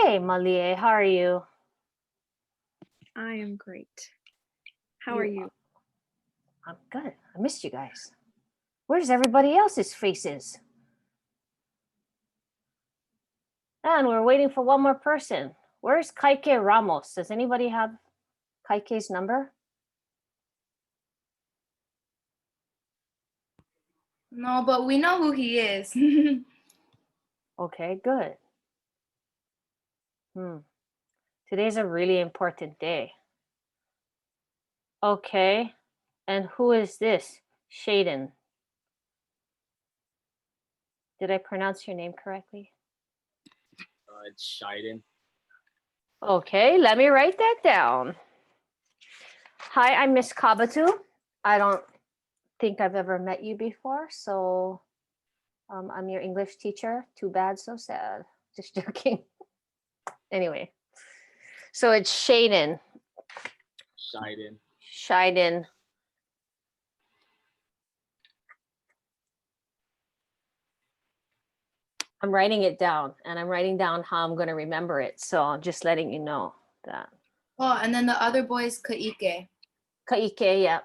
Hey, Malie, how are you? I am great. How are you? I'm good. I missed you guys. Where's everybody else's faces? And we're waiting for one more person. Where's Kaike Ramos? Does anybody have Kaike's number? No, but we know who he is. Okay, good. Today's a really important day. Okay, and who is this? Shaden. Did I pronounce your name correctly? It's Shiden. Okay, let me write that down. Hi, I'm Miss Kabatu. I don't think I've ever met you before, so I'm your English teacher. Too bad, so sad. Just joking. Anyway, so it's Shaden. Shiden. I'm writing it down, and I'm writing down how I'm going to remember it. So I'm just letting you know that. Oh, and then the other boy is Kaike. Kaike, yeah.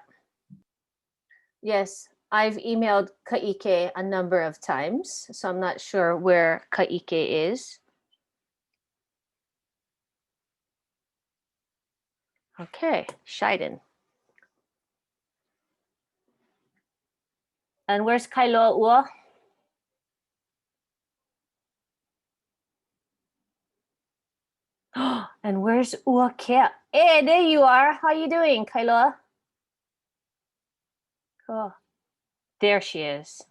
Yes, I've emailed Kaike a number of times, so I'm not sure where Kaike is. Okay, Shiden. And where's Kailo Ua? And where's Uakea? Hey, there you are. How you doing, Kailoa? Cool. There she is.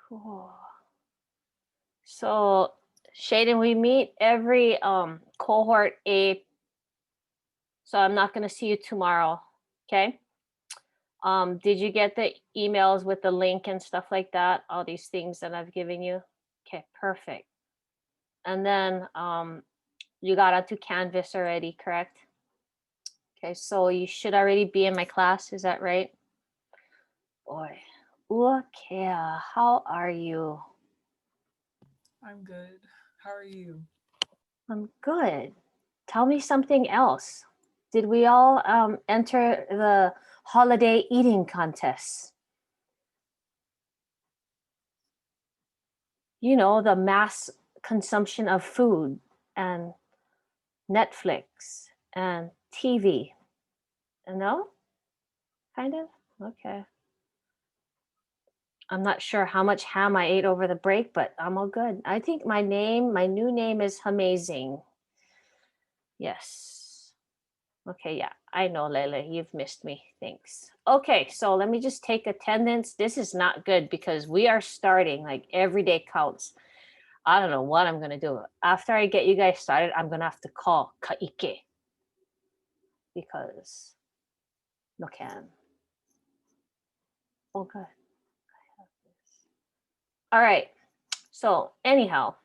Cool. So, Shaden, we meet every cohort A. So I'm not going to see you tomorrow. Okay. Did you get the emails with the link and stuff like that? All these things that I've given you? Okay, perfect. And then you got onto Canvas already, correct? Okay, so you should already be in my class. Is that right? Boy. Uakea, how are you? I'm good. How are you? I'm good. Tell me something else. Did we all enter the holiday eating contest? You know, the mass consumption of food and Netflix and TV. No? Kind of? Okay. I'm not sure how much ham I ate over the break, but I'm all good. I think my new name is Amazing. Yes. Okay, yeah, I know, Lele, you've missed me. Thanks. Okay, so let me just take attendance. This is not good because we are starting, like every day counts. I don't know what I'm going to do. After I get you guys started, I'm going to have to call Kaike because no can. Oh, good. All right. So anyhow,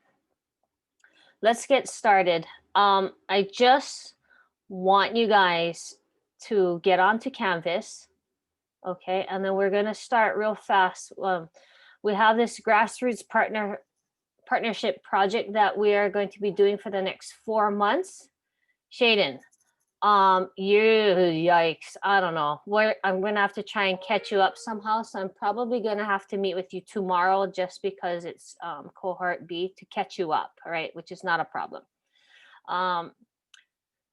let's get started. I just want you guys to get onto Canvas. Okay, and then we're going to start real fast. We have this grassroots partnership project that we are going to be doing for the next 4 months. Shaden, yikes, I don't know. I'm going to have to try and catch you up somehow. So I'm probably going to have to meet with you tomorrow just because it's cohort B to catch you up, all right, which is not a problem.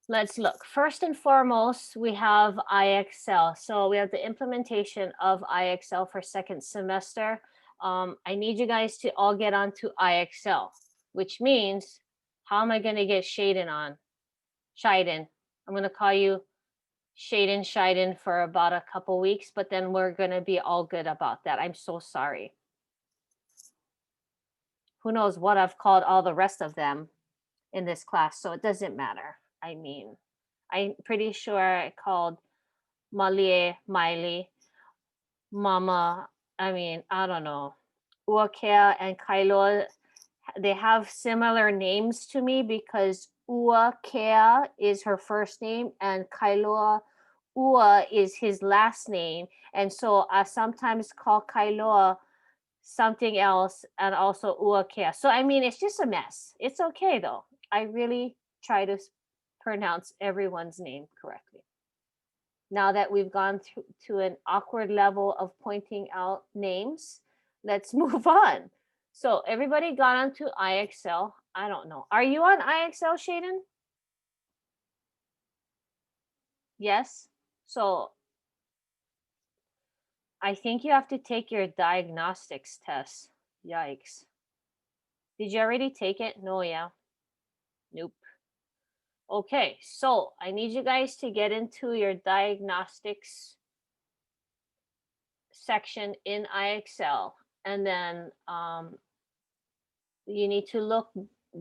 Let's look. First and foremost, we have IXL. So we have the implementation of IXL for second semester. I need you guys to all get onto IXL, which means, how am I going to get Shaden on? Shiden. I'm going to call you Shiden for about a couple weeks, but then we're going to be all good about that. I'm so sorry. Who knows what I've called all the rest of them in this class, so it doesn't matter. I mean, I'm pretty sure I called Malie, Miley, Mama. I mean, I don't know. Uakea and Kailo, they have similar names to me because Uakea is her first name and Kailoa Ua is his last name. And so I sometimes call Kailoa something else, and also uakea. So I mean, it's just a mess. It's okay though. I really try to pronounce everyone's name correctly. Now that we've gone through to an awkward level of pointing out names, let's move on. So everybody got onto IXL. I don't know. Are you on IXL, Shaden? Yes. So I think you have to take your diagnostics test. Yikes. Did you already take it? No, yeah. Nope. Okay, so I need you guys to get into your diagnostics section in IXL, and then you need to look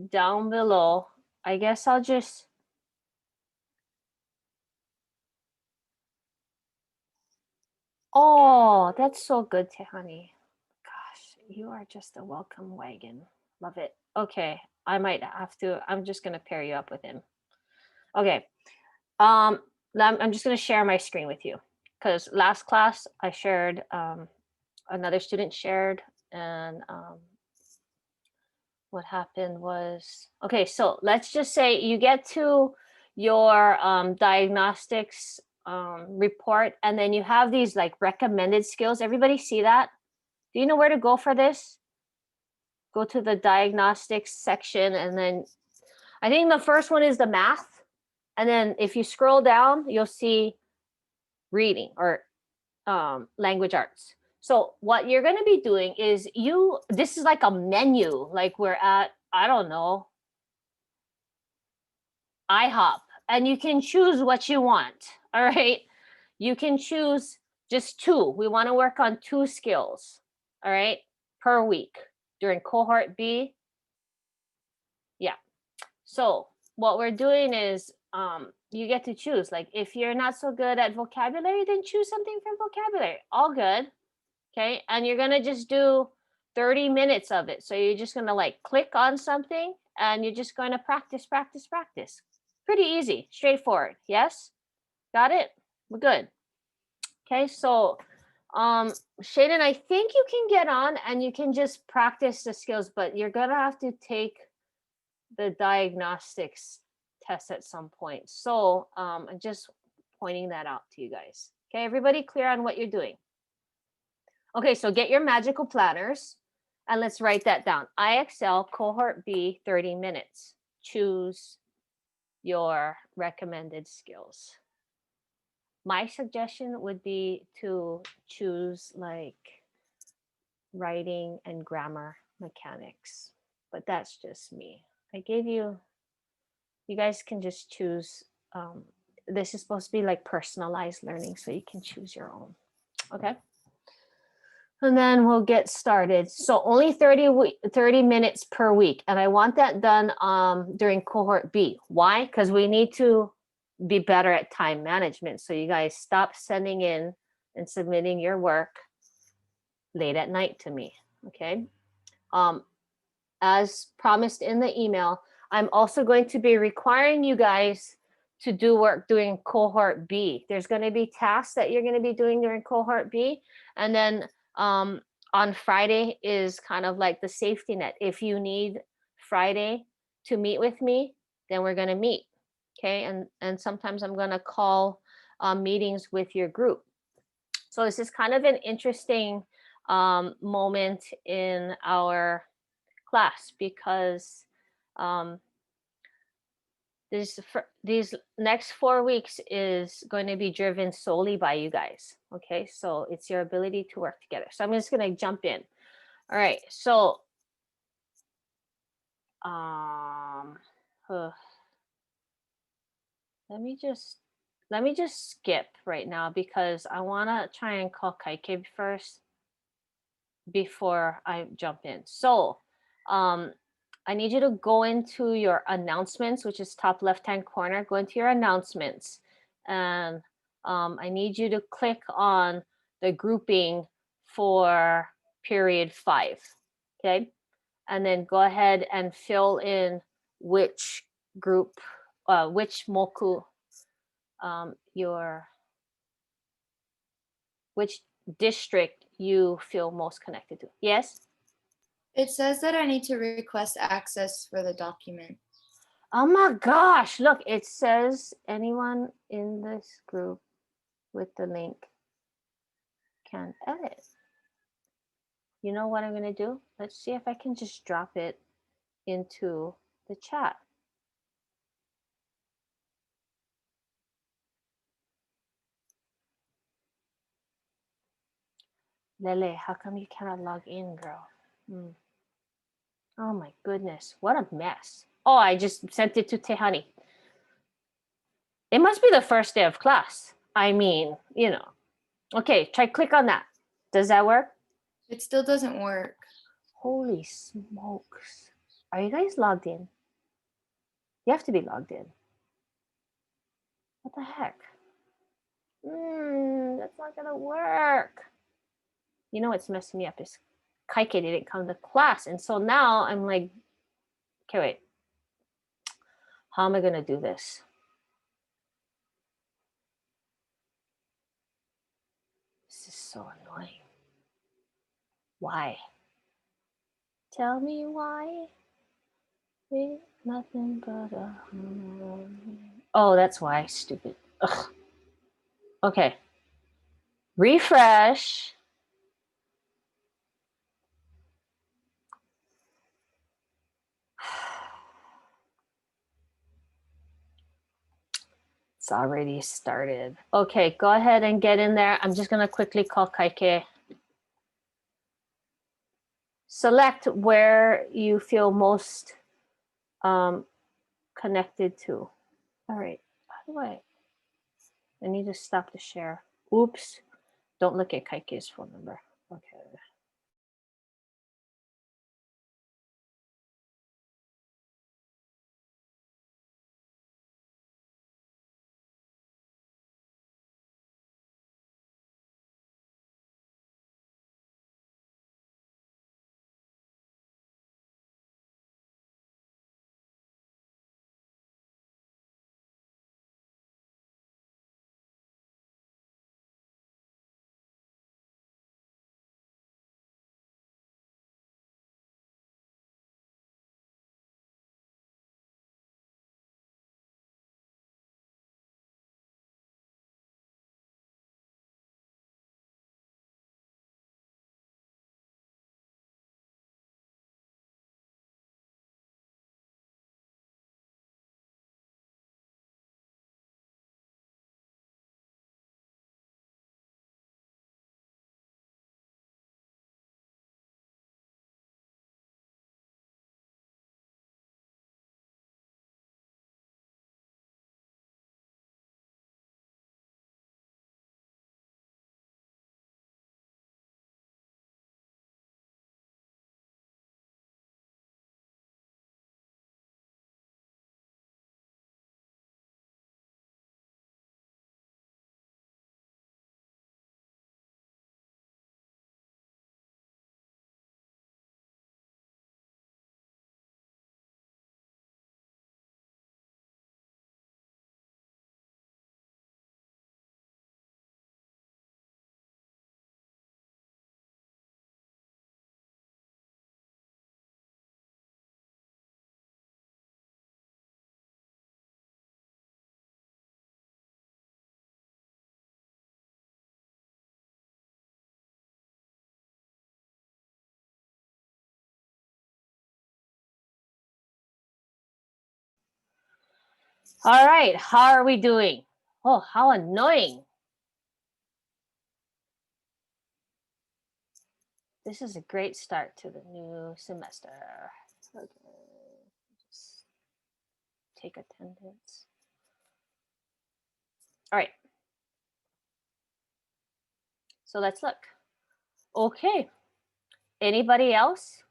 down below. I guess I'll just Oh, that's so good, Tehani. Gosh, you are just a welcome wagon. Love it. Okay, I'm just gonna pair you up with him. Okay. I'm just gonna share my screen with you because last class I shared, another student shared, and what happened was, okay, so let's just say you get to your diagnostics report, and then you have these like recommended skills. Everybody see that? Do you know where to go for this? Go to the diagnostics section, and then I think the first one is the math. And then if you scroll down, you'll see reading or language arts. So what you're going to be doing is this is like a menu, like we're at, I don't know, IHOP, and you can choose what you want. All right. You can choose just two. We want to work on 2 skills, all right, per week during cohort B. Yeah. So what we're doing is you get to choose. Like if you're not so good at vocabulary, then choose something from vocabulary. All good. Okay. And you're going to just do 30 minutes of it. So you're just going to like click on something and you're just going to practice, practice, practice. Pretty easy, straightforward. Yes? Got it? We're good. Okay. So Shaden, I think you can get on and you can just practice the skills, but you're going to have to take the diagnostics test at some point. So I'm just pointing that out to you guys. Okay, everybody clear on what you're doing? Okay, so get your magical planners and let's write that down. IXL cohort B, 30 minutes. Choose your recommended skills. My suggestion would be to choose like writing and grammar mechanics, but that's just me. I gave you guys can just choose. This is supposed to be like personalized learning, so you can choose your own. Okay. And then we'll get started. So only 30 minutes per week. And I want that done during cohort B. Why? Because we need to be better at time management. So you guys stop sending in and submitting your work late at night to me. Okay. As promised in the email, I'm also going to be requiring you guys to do work during cohort B. There's going to be tasks that you're going to be doing during cohort B. And then on Friday is kind of like the safety net. If you need Friday to meet with me, then we're going to meet. Okay. And sometimes I'm going to call meetings with your group. So this is kind of an interesting moment in our class because these next 4 weeks is going to be driven solely by you guys. Okay, so it's your ability to work together. So I'm just going to jump in. All right, so let me just skip right now because I want to try and call Kaike first before I jump in. So I need you to go into your announcements, which is top left-hand corner. Go into your announcements. And I need you to click on the grouping for period 5. Okay. And then go ahead and fill in which group, which moku, which district you feel most connected to. Yes? It says that I need to request access for the document. Oh my gosh, look, it says anyone in this group with the link can edit. You know what I'm going to do? Let's see if I can just drop it into the chat. Lele, how come you cannot log in, girl? Oh my goodness, what a mess. Oh, I just sent it to Tehani. It must be the first day of class. I mean, you know. Okay, try click on that. Does that work? It still doesn't work. Holy smokes. Are you guys logged in? You have to be logged in. What the heck? That's not gonna work. You know what's messing me up is Kaike didn't come to class. And so now I'm like, okay, wait. How am I gonna do this? This is so annoying. Why? Tell me why. We're nothing but a... Oh, that's why. Stupid. Ugh. Okay. Refresh. It's already started. Okay, go ahead and get in there. I'm just gonna quickly call Kaike. Select where you feel most connected to. All right, how do I need to stop the share. Oops, don't look at Kaike's phone number. Okay. All right, how are we doing? Oh, how annoying. This is a great start to the new semester. Okay, just take attendance. All right. So let's look. Okay. Anybody else?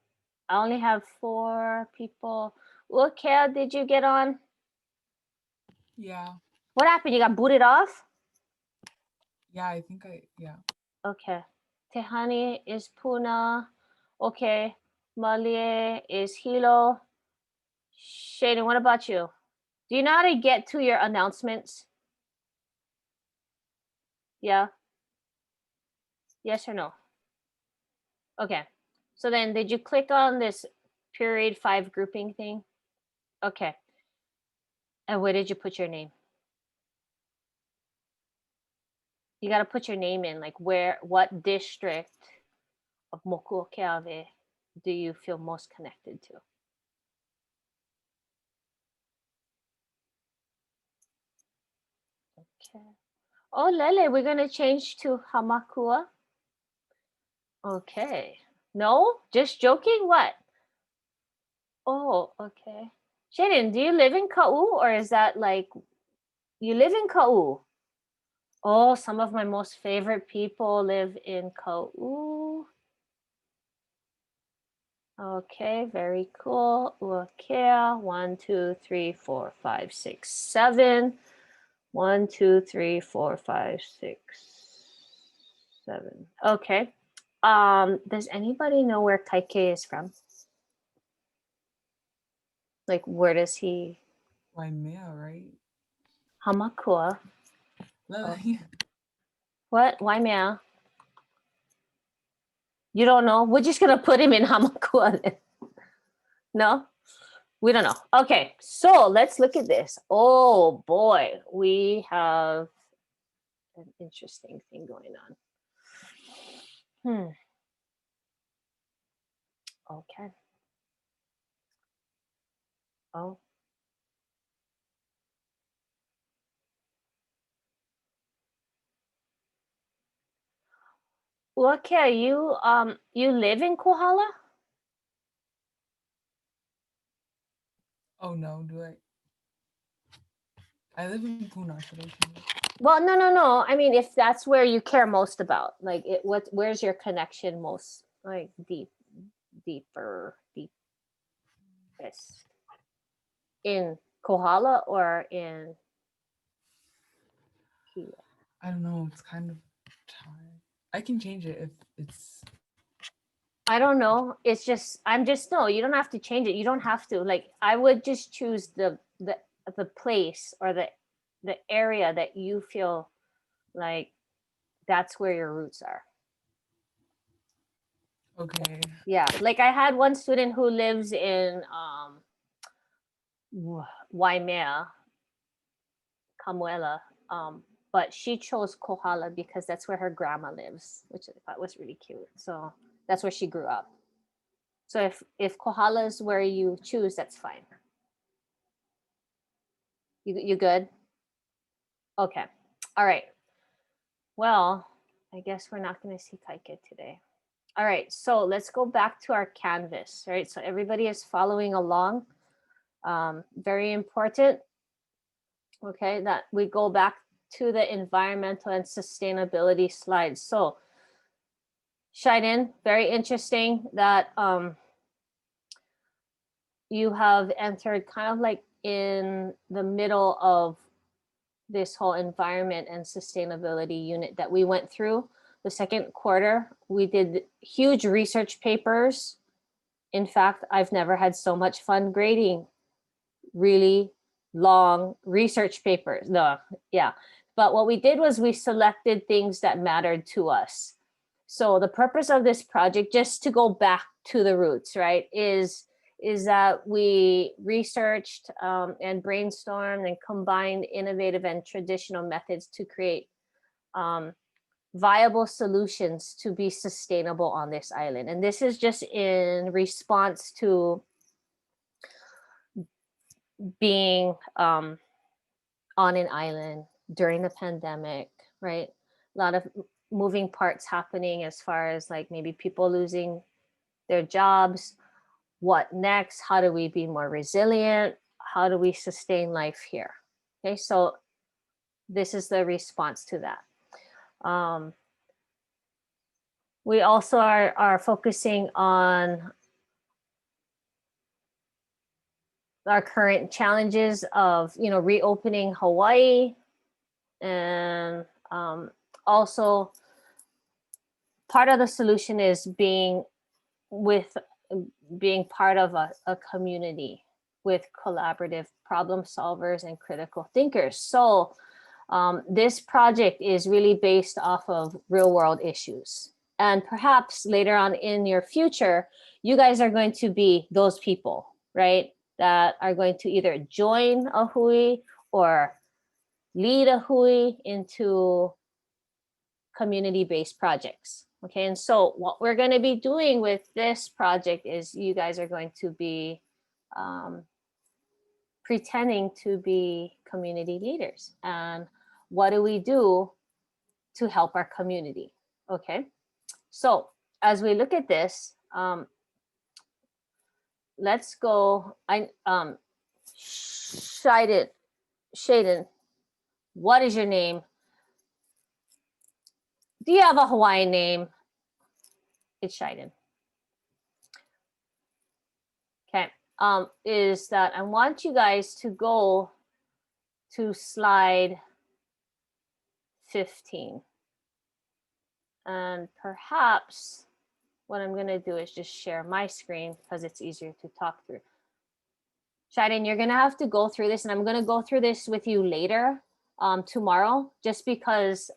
I only have 4 people. Okay, did you get on? Yeah. What happened? You got booted off? Yeah, I think yeah. Okay. Tehani is Puna. Okay. Malie is Hilo. Shaden, what about you? Do you know how to get to your announcements? Yeah? Yes or no? Okay. So then did you click on this period 5 grouping thing? Okay. And where did you put your name? You got to put your name in, like what district of Mokuokeawe do you feel most connected to? Okay. Oh, Lele, we're going to change to Hamakua. Okay. No, just joking. What? Oh, okay. Shannon, do you live in Ka'u, or is that like you live in Ka'u? Oh, some of my most favorite people live in Ka'u. Okay, very cool. Uakea, 1, 2, 3, 4, 5, 6, 7. 1, 2, 3, 4, 5, 6, 7. Okay. Does anybody know where Kaike is from? Like, where does he? Waimea, right? Hamakua. No, Oh. What? Why meow? You don't know? We're just gonna put him in Hamakua then. No? We don't know. Okay, so let's look at this. Oh boy, we have an interesting thing going on. Okay. Oh. Okay, you live in Kohala? oh no, do I? I live in Puna, should I change it? Well, no. I mean, if that's where you care most about, like, where's your connection most, like, deepest in Kohala or in Kia? I don't know, it's kind of tired. I can change it if it's I don't know. It's just no. You don't have to change it. You don't have to. Like, I would just choose the place or the area that you feel like that's where your roots are. okay. Yeah, like I had one student who lives in Waimea, Kamuela, but she chose Kohala because that's where her grandma lives, which I thought was really cute. So that's where she grew up. So if Kohala is where you choose, that's fine. You good? Okay. All right. Well, I guess we're not going to see Kaike today. All right. So let's go back to our canvas. Right. So everybody is following along. Very important. Okay, that we go back to the environmental and sustainability slides. So, Shiden, very interesting that you have entered kind of like in the middle of this whole environment and sustainability unit that we went through the second quarter. We did huge research papers. In fact, I've never had so much fun grading really long research papers. No, yeah. But what we did was we selected things that mattered to us. So the purpose of this project, just to go back to the roots, right, is that we researched and brainstormed and combined innovative and traditional methods to create viable solutions to be sustainable on this island. And this is just in response to being on an island during the pandemic, right? A lot of moving parts happening as far as like maybe people losing their jobs. What next? How do we be more resilient? How do we sustain life here? Okay, so this is the response to that. We also are focusing on our current challenges of reopening Hawaii, and also part of the solution is being part of a community with collaborative problem solvers and critical thinkers. So this project is really based off of real world issues And perhaps later on in your future, you guys are going to be those people, right? That are going to either join a hui or lead a hui into community-based projects. Okay, and so what we're going to be doing with this project is you guys are going to be pretending to be community leaders. And what do we do to help our community? Okay, so as we look at this, let's go. Shaden, what is your name? Do you have a Hawaiian name? It's Shaden. Okay, is that I want you guys to go to slide 15. And perhaps what I'm gonna do is just share my screen because it's easier to talk through. Shaden, you're gonna have to go through this, and I'm gonna go through this with you later tomorrow, just because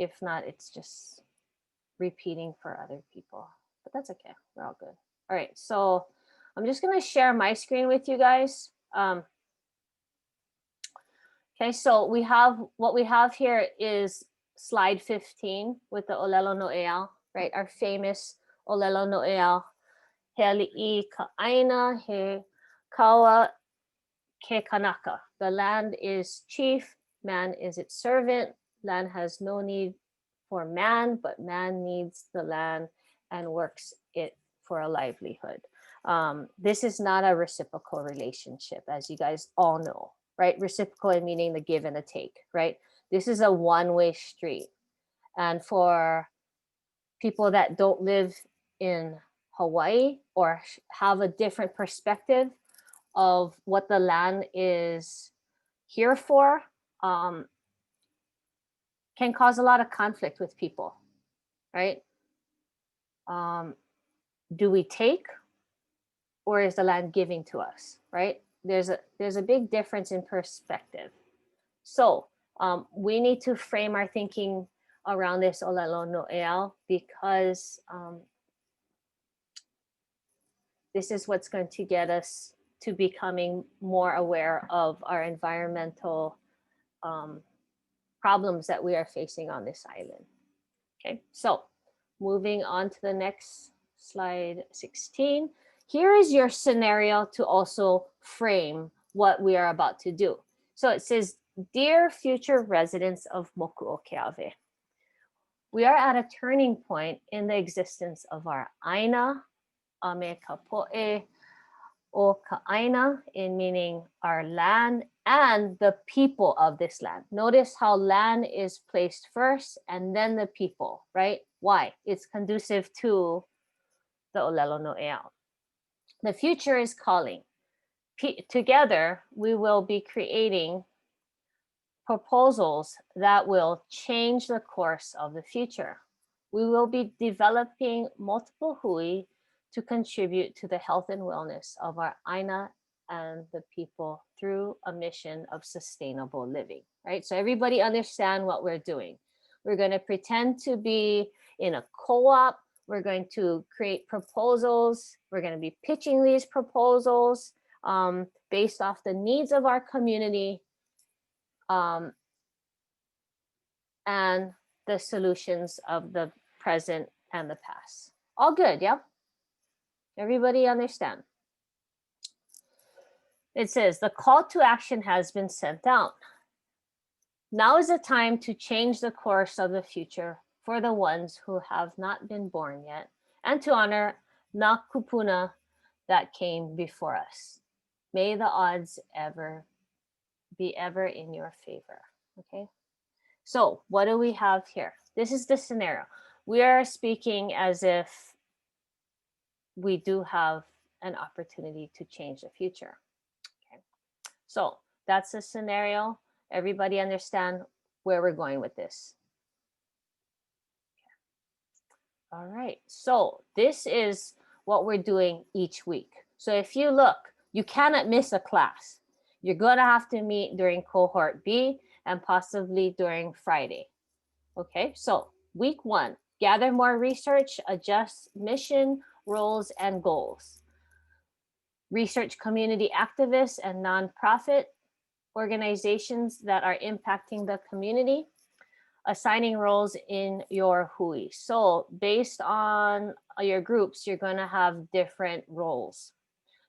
if not, it's just repeating for other people, but that's okay, we're all good. All right, so I'm just gonna share my screen with you guys. Okay, so what we have here is slide 15 with the Olelo No'ea, right? Our famous Olelo No'ea. He ali'i ka'aina, he kawa ke kanaka. The land is chief, man is its servant. Land has no need for man, but man needs the land and works it for a livelihood. This is not a reciprocal relationship, as you guys all know, right? Reciprocal meaning the give and the take, right? This is a one-way street. And for people that don't live in Hawaii or have a different perspective of what the land is here for, can cause a lot of conflict with people, right? Do we take, or is the land giving to us, right? There's a big difference in perspective. So we need to frame our thinking around this Olelo No'ea because this is what's going to get us to becoming more aware of our environmental problems that we are facing on this island. Okay, so moving on to the next slide 16. Here is your scenario to also frame what we are about to do. So it says, dear future residents of Moku'oke'awe, we are at a turning point in the existence of our aina, ame kapo'e o ka'aina, in meaning our land and the people of this land. Notice how land is placed first and then the people, right? Why? It's conducive to the Olelo No'ea. The future is calling. Together, we will be creating proposals that will change the course of the future. We will be developing multiple hui to contribute to the health and wellness of our aina and the people through a mission of sustainable living, right? So everybody understand what we're doing. We're going to pretend to be in a co-op. We're going to create proposals. We're going to be pitching these proposals based off the needs of our community and the solutions of the present and the past. All good, yeah? Everybody understand? It says the call to action has been sent out. Now is the time to change the course of the future for the ones who have not been born yet, and to honor na kupuna that came before us. May the odds be ever in your favor. Okay. So what do we have here? This is the scenario. We are speaking as if we do have an opportunity to change the future. Okay. So that's the scenario. Everybody understand where we're going with this? Okay. All right. So this is what we're doing each week. So if you look, you cannot miss a class. You're going to have to meet during cohort B and possibly during Friday. Okay, so week 1, gather more research, adjust mission, roles, and goals. Research community activists and nonprofit organizations that are impacting the community, assigning roles in your hui. So based on your groups, you're going to have different roles.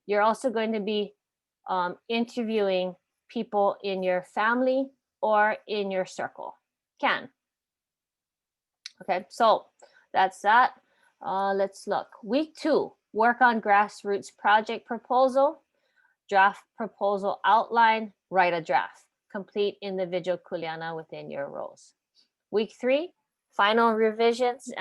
You're also going to be interviewing people in your family or in your circle. Can. Okay, so that's that. Let's look. Week 2, work on grassroots project proposal, draft proposal outline, write a draft, complete individual kuleana within your roles. Week 3, final revisions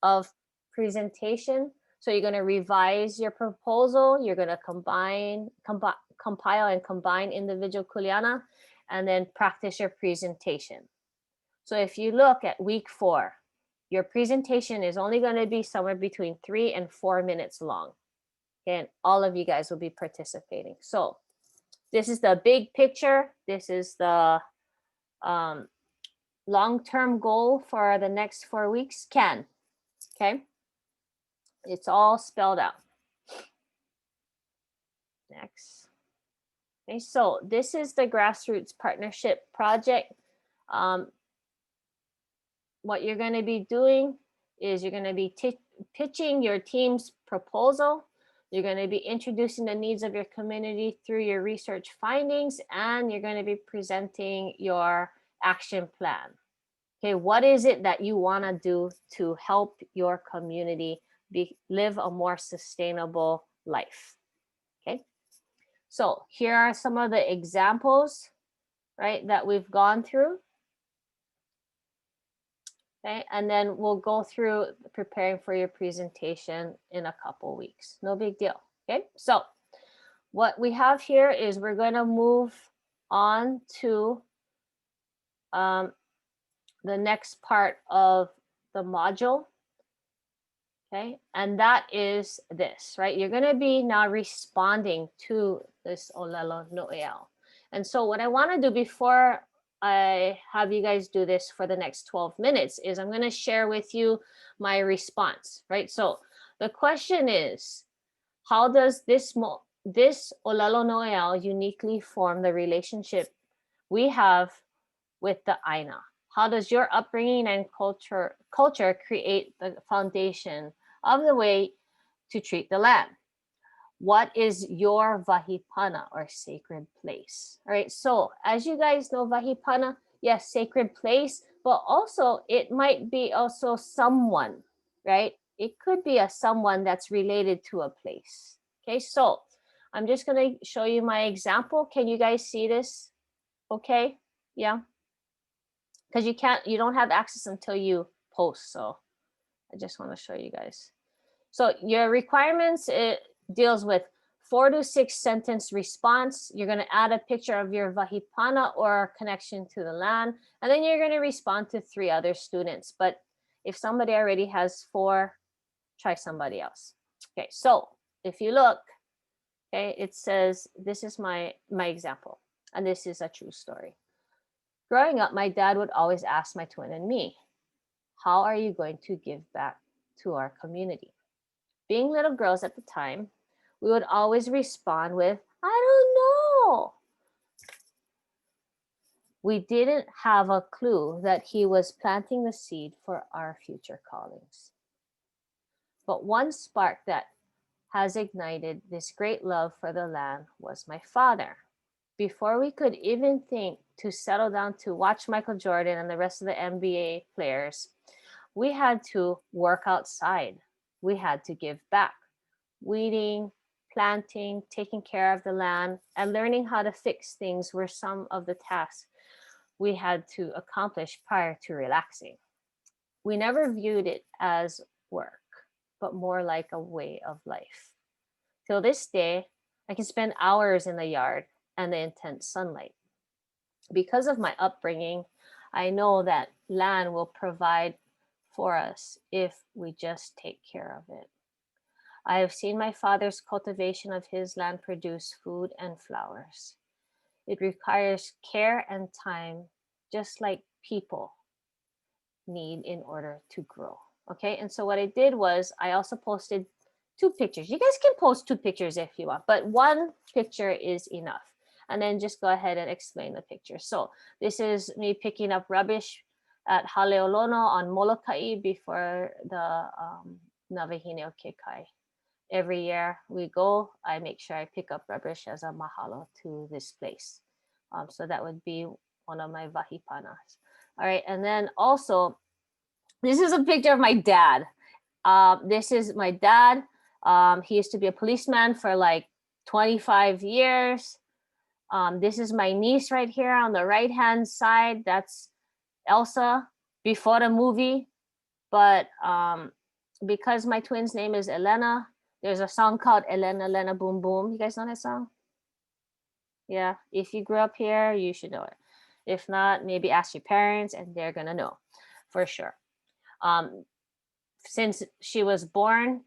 of presentation. So you're going to revise your proposal, you're going to compile and combine individual kuleana, and then practice your presentation. So if you look at week 4, your presentation is only going to be somewhere between 3 and 4 minutes long. And all of you guys will be participating. So this is the big picture. This is the long-term goal for the next 4 weeks. Can. Okay. It's all spelled out. Next. Okay, so this is the Grassroots Partnership Project. What you're going to be doing is you're going to be pitching your team's proposal. You're going to be introducing the needs of your community through your research findings, and you're going to be presenting your action plan. Okay, what is it that you want to do to help your community live a more sustainable life? Okay, so here are some of the examples, right, that we've gone through. Okay, and then we'll go through preparing for your presentation in a couple weeks. No big deal. Okay, so what we have here is we're going to move on to the next part of the module. Okay, and that is this, right? You're going to be now responding to this Olelo No'eau. And so what I want to do before I have you guys do this for the next 12 minutes is I'm going to share with you my response, right? So the question is, how does this Olelo No'eau uniquely form the relationship we have with the Aina? How does your upbringing and culture create the foundation of the way to treat the land? What is your vahipana or sacred place? All right, so as you guys know, vahipana, yes, sacred place, but also it might be also someone, right? It could be a someone that's related to a place. Okay, so I'm just gonna show you my example. Can you guys see this? Okay, yeah. Because you don't have access until you post. So I just want to show you guys. So your requirements, it deals with 4 to 6 sentence response. You're going to add a picture of your vahipana or connection to the land, and then you're going to respond to 3 other students. But if somebody already has 4, try somebody else. Okay, so if you look, okay, it says, this is my example, and this is a true story. Growing up, my dad would always ask my twin and me, how are you going to give back to our community? Being little girls at the time, we would always respond with, I don't know. We didn't have a clue that he was planting the seed for our future callings. But one spark that has ignited this great love for the land was my father. Before we could even think to settle down to watch Michael Jordan and the rest of the NBA players, we had to work outside. We had to give back. Weeding, planting, taking care of the land, and learning how to fix things were some of the tasks we had to accomplish prior to relaxing. We never viewed it as work, but more like a way of life. Till this day, I can spend hours in the yard and the intense sunlight. Because of my upbringing, I know that land will provide for us if we just take care of it. I have seen my father's cultivation of his land produce food and flowers. It requires care and time, just like people need in order to grow. Okay, and so what I did was I also posted 2 pictures. You guys can post 2 pictures if you want, but 1 picture is enough. And then just go ahead and explain the picture. So this is me picking up rubbish at Haleolono on Molokai before the Navahine o Kekai. Every year we go, I make sure I pick up rubbish as a mahalo to this place. So that would be one of my vahipanas. All right, and then also, this is a picture of my dad. This is my dad. He used to be a policeman for like 25 years. This is my niece right here on the right-hand side. That's Elsa before the movie. But because my twin's name is Elena, there's a song called Elena, Elena, Boom, Boom. You guys know that song? Yeah, if you grew up here, you should know it. If not, maybe ask your parents and they're gonna know for sure. Since she was born,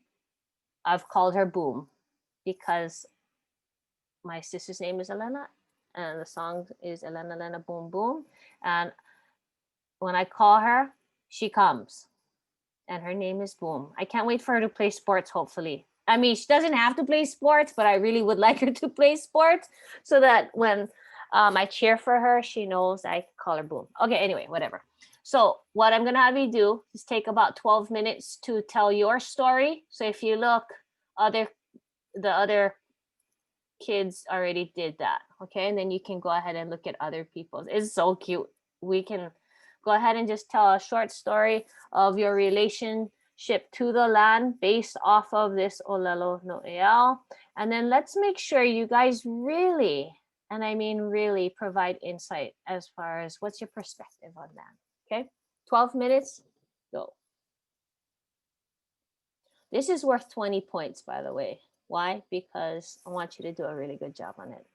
I've called her Boom because my sister's name is Elena and the song is Elena, Elena, Boom, Boom. And when I call her, she comes and her name is Boom. I can't wait for her to play sports, hopefully. I mean, she doesn't have to play sports, but I really would like her to play sports so that when I cheer for her, she knows I call her Boom. Okay, anyway, whatever. So what I'm gonna have you do is take about 12 minutes to tell your story. So if you look, the other kids already did that. Okay, and then you can go ahead and look at other people's. It's so cute. We can go ahead and just tell a short story of your relationship to the land based off of this Olelo No'eau. And then let's make sure you guys really, and I mean really, provide insight as far as what's your perspective on that. Okay, 12 minutes, go. This is worth 20 points, by the way. Why? Because I want you to do a really good job on it.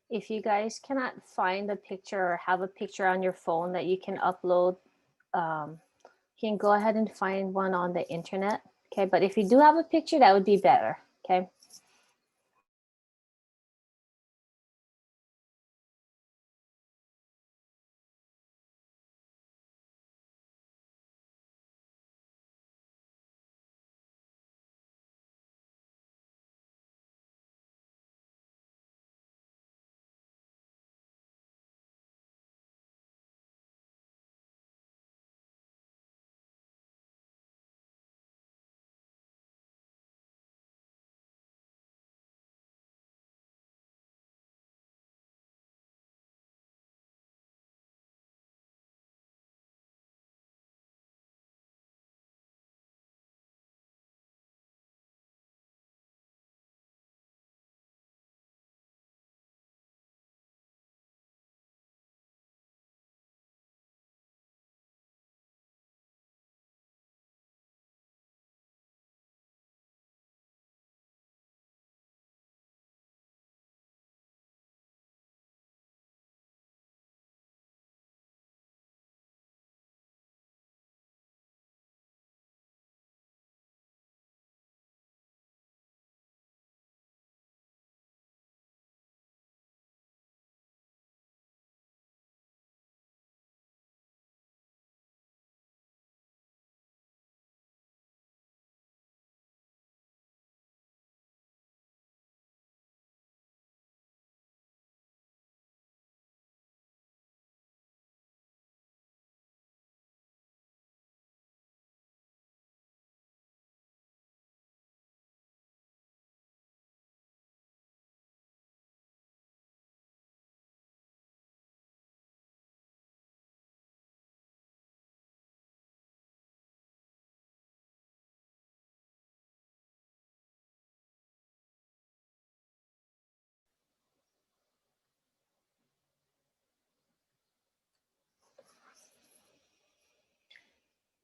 if you guys cannot find a picture or have a picture on your phone that you can upload, you can go ahead and find one on the internet. Okay, but if you do have a picture, that would be better. Okay.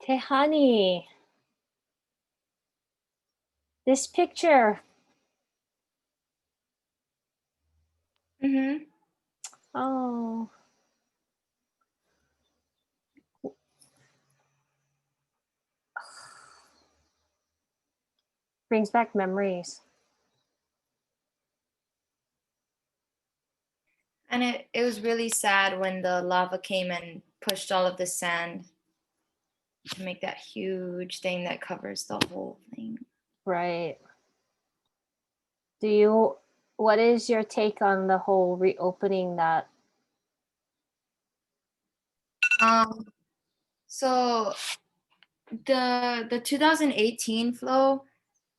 Tehani, this picture. Mm-hmm. Oh. Brings back memories. And it was really sad when the lava came and pushed all of the sand to make that huge thing that covers the whole thing. Right. What is your take on the whole reopening that? So the 2018 flow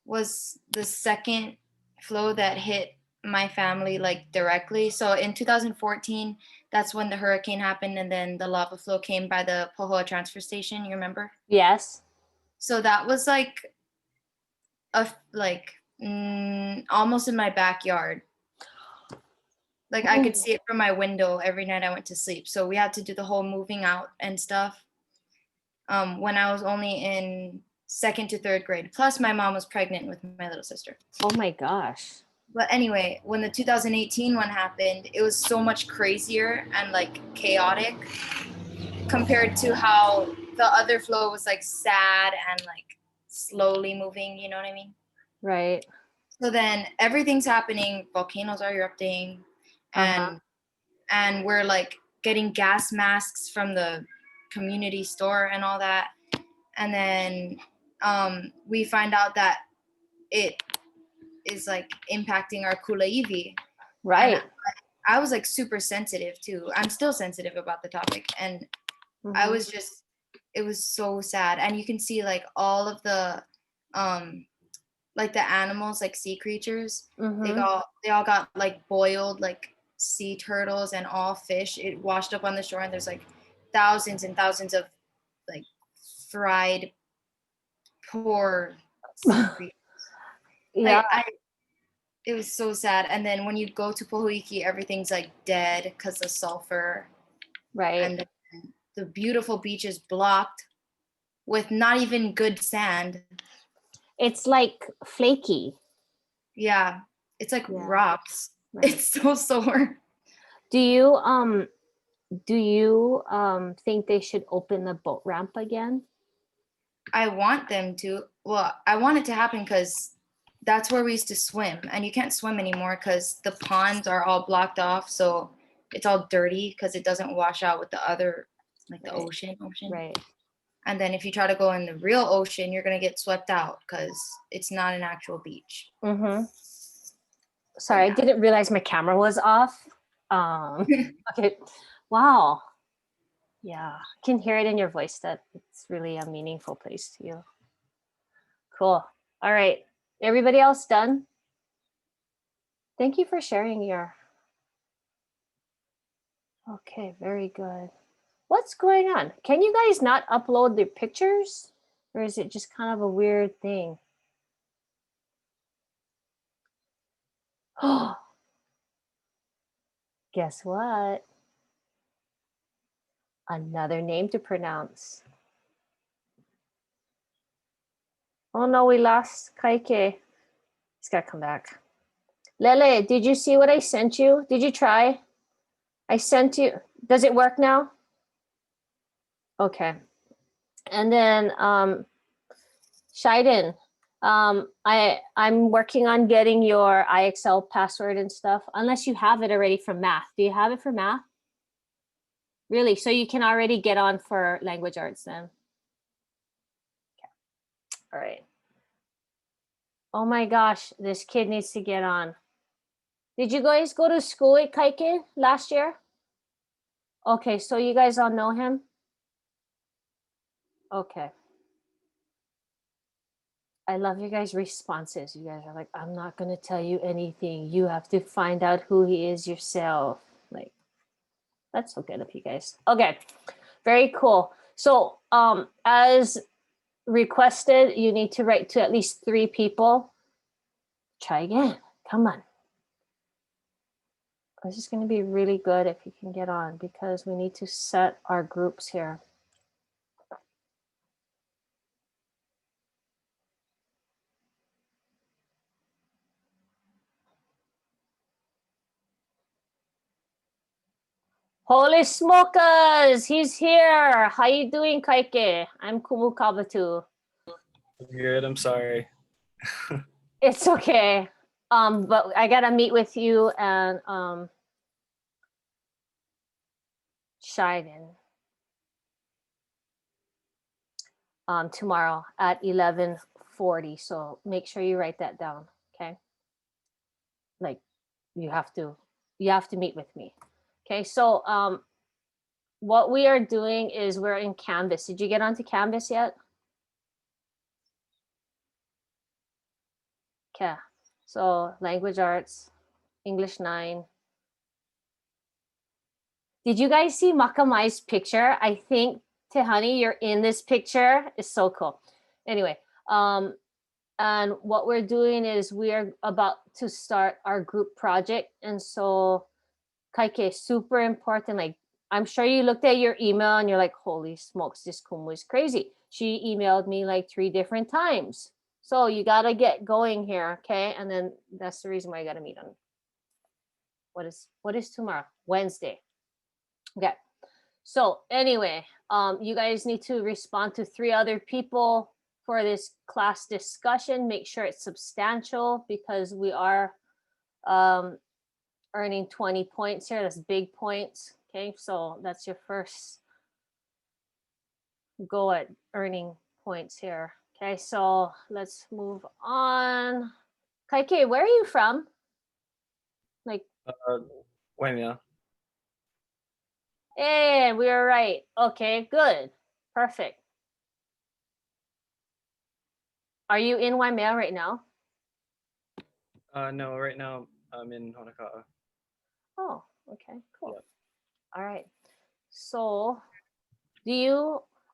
was the second flow that hit my family like directly. So in 2014, that's when the hurricane happened, and then the lava flow came by the Pohoa transfer station. You remember? Yes. So that was like almost in my backyard. Like I could see it from my window every night I went to sleep. So we had to do the whole moving out and stuff. When I was only in second to third grade. Plus, my mom was pregnant with my little sister. Oh my gosh. But anyway, when the 2018 one happened, it was so much crazier and like chaotic compared to how the other flow was like sad and like slowly moving. You know what I mean? Right. So then everything's happening. Volcanoes are erupting, and and we're like getting gas masks from the community store and all that. And then we find out that it is like impacting our kulaivi. Right. And I was like super sensitive too. I'm still sensitive about the topic. And I was just, it was so sad. And you can see like all of the like the animals, like sea creatures, they all got like boiled, like sea turtles and all fish. It washed up on the shore, and there's like thousands and thousands of like fried poor sea creatures. Yeah. It was so sad. And then when you go to Pohoiki, everything's like dead because of sulfur. Right. And the beautiful beach is blocked with not even good sand. It's like flaky. Yeah, it's like Yeah. rocks. Right. It's so sore. Do you think they should open the boat ramp again? I want them to. Well, I want it to happen because that's where we used to swim, and you can't swim anymore because the ponds are all blocked off. So it's all dirty because it doesn't wash out with the other, like the Right. ocean. Right. And then if you try to go in the real ocean, you're gonna get swept out because it's not an actual beach. Mm-hmm. Sorry, I yeah. didn't realize my camera was off. Okay. Wow. Yeah, I can hear it in your voice that it's really a meaningful place to you. Cool. All right. Everybody else done? Thank you for sharing your. Okay, very good. What's going on? Can you guys not upload the pictures? Or is it just kind of a weird thing? Oh, guess what? Another name to pronounce. Oh no, we lost Kaike. He's got to come back. Lele, did you see what I sent you? Did you try? I sent you. Does it work now? Okay. And then Shiden, I'm working on getting your IXL password and stuff, unless you have it already from math. Do you have it for math? Really? So you can already get on for language arts then? Okay. All right. Oh my gosh, this kid needs to get on. Did you guys go to school at Kaike last year? Okay, so you guys all know him? Okay. I love you guys' responses. You guys are like, I'm not going to tell you anything. You have to find out who he is yourself. Like, that's so good of you guys. Okay, very cool. So as requested, you need to write to at least 3 people. Try again. Come on. This is going to be really good if you can get on because we need to set our groups here. Holy smokers, he's here. How you doing, Kaike? I'm Kumu Kabatu. Good. I'm sorry. It's okay. But I gotta meet with you and Shiden tomorrow at 11:40. So make sure you write that down, okay? Like you have to meet with me. Okay, so what we are doing is we're in Canvas. Did you get onto Canvas yet? Okay, so language arts, English 9. Did you guys see Makamai's picture? I think, Tehani, you're in this picture. It's so cool. Anyway, and what we're doing is we are about to start our group project. And so, Kaike, super important. Like, I'm sure you looked at your email and you're like, holy smokes, this Kumu is crazy. She emailed me like 3 different times. So you got to get going here, okay? And then that's the reason why you got to meet on. What is tomorrow? Wednesday. Okay. So anyway, you guys need to respond to 3 other people for this class discussion. Make sure it's substantial because we are earning 20 points here. That's big points. Okay, so that's your first go at earning points here. Okay, so let's move on. Kaike, where are you from? Like, Waimea. hey, we were right. Okay, good. Perfect. Are you in Waimea right now? No, right now I'm in Honaka'a. Oh, okay, cool. Yep. All right. So,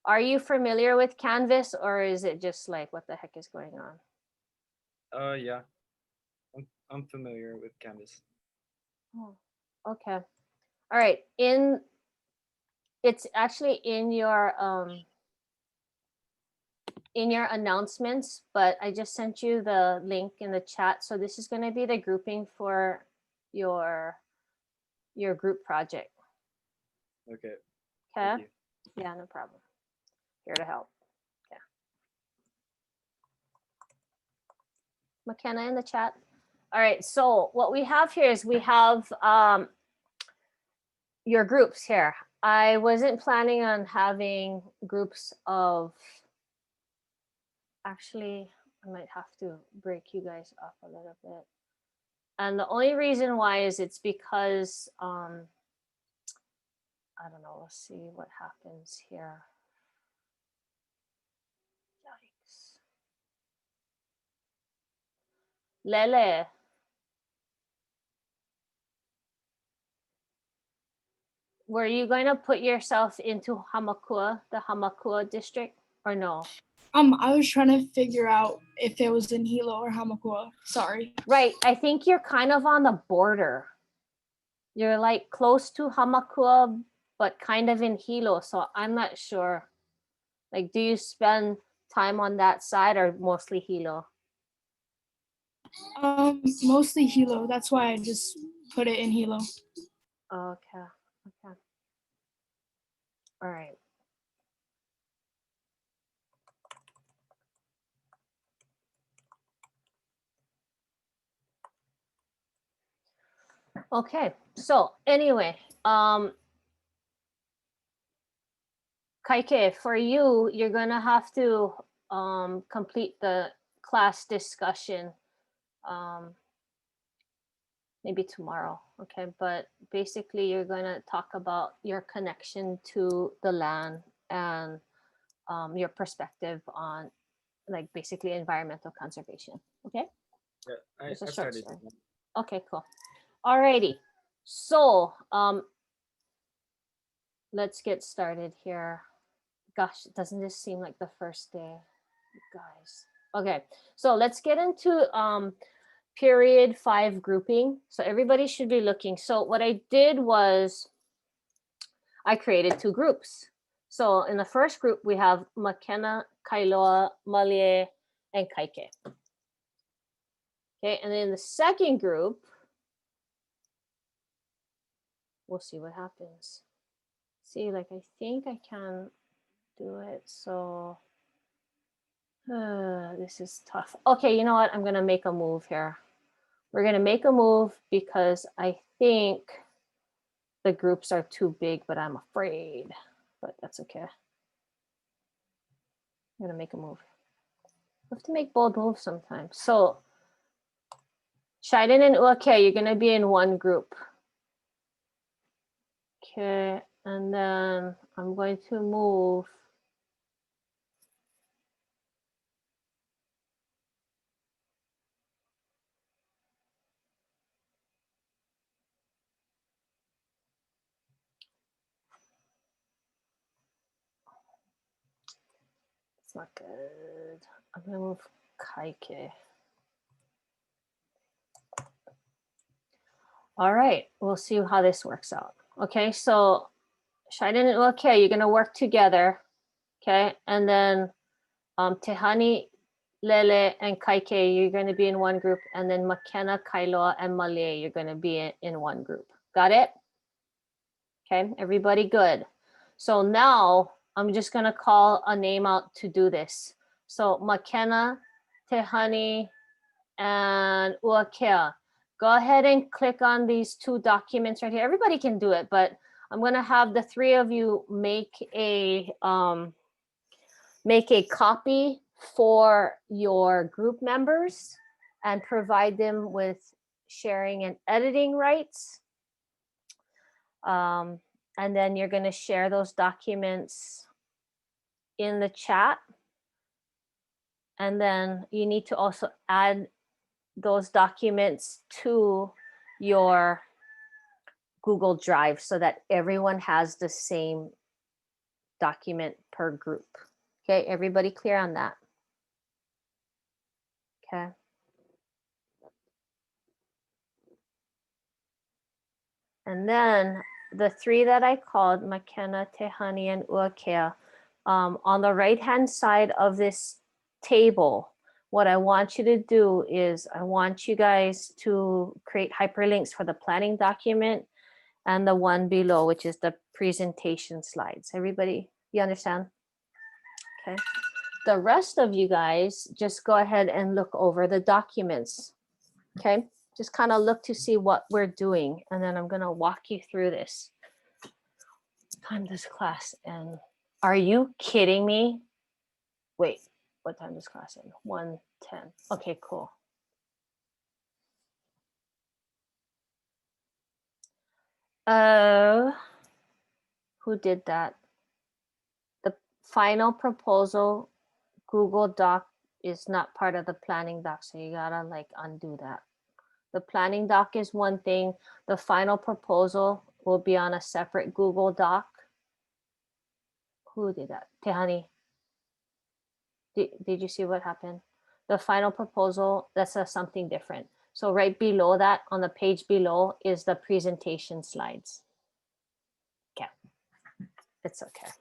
are you familiar with Canvas or is it just like what the heck is going on? Yeah. I'm familiar with Canvas. Oh, okay. All right. It's actually in your announcements, but I just sent you the link in the chat. So this is going to be the grouping for your your group project. Okay. Okay. Thank you. Yeah, no problem. Here to help. Okay. McKenna in the chat. All right. So what we have here is we have your groups here. I wasn't planning on having groups of, actually, I might have to break you guys up a little bit. And the only reason why is it's because, I don't know, let's see what happens here. Yikes. Lele. Were you going to put yourself into Hamakua, the Hamakua district, or no? I was trying to figure out if it was in Hilo or Hamakua. Sorry. Right. I think you're kind of on the border. You're like close to Hamakua, but kind of in Hilo. So I'm not sure. Like, do you spend time on that side or mostly Hilo? Mostly Hilo. That's why I just put it in Hilo. Okay. Okay. All right. Okay. So anyway, Kaike, for you, you're gonna have to complete the class discussion maybe tomorrow, okay? But basically, you're gonna talk about your connection to the land and your perspective on, like, basically environmental conservation, okay? Yeah, I It's a short started. story. Okay, cool. Alrighty. So let's get started here. Gosh, doesn't this seem like the first day, guys? Okay, so let's get into period 5 grouping. So everybody should be looking. So what I did was I created 2 groups. So in the first group, we have McKenna, Kailoa, Malie, and Kaike. Okay, and then the second group, we'll see what happens. See, like, I think I can do it. So this is tough. Okay, you know what? I'm gonna make a move here. We're gonna make a move because I think the groups are too big, but I'm afraid, but that's okay. I'm gonna make a move. You have to make bold moves sometimes. So Shiden and Uake, you're gonna be in one group. Okay, and then I'm going to move it's not good. I'm gonna move Kaike. All right, we'll see how this works out. Okay, so Shiden and Uake, you're gonna work together. Okay, and then Tehani, Lele, and Kaike, you're going to be in one group, and then McKenna, Kailoa, and Malie, you're going to be in one group. Got it? Okay, everybody good. So now I'm just going to call a name out to do this. So McKenna, Tehani, and Uakea, go ahead and click on these 2 documents right here. Everybody can do it, but I'm going to have the 3 of you make a copy for your group members and provide them with sharing and editing rights. And then you're going to share those documents in the chat. And then you need to also add those documents to your Google Drive so that everyone has the same document per group. Okay, everybody clear on that? Okay. And then the 3 that I called, McKenna, Tehani, and Uakea, on the right-hand side of this table, what I want you to do is I want you guys to create hyperlinks for the planning document and the one below, which is the presentation slides. Everybody, you understand? Okay. The rest of you guys, just go ahead and look over the documents. Okay. Just kind of look to see what we're doing. And then I'm going to walk you through this. Time does class end? Are you kidding me? Wait, what time does class end? 1:10. Okay, cool. Who did that? The final proposal Google Doc is not part of the planning doc, so you gotta like undo that. The planning doc is one thing. The final proposal will be on a separate Google Doc. Who did that? Tehani. Did you see what happened? The final proposal, that's something different. So right below that, on the page below, is the presentation slides. Okay, it's okay.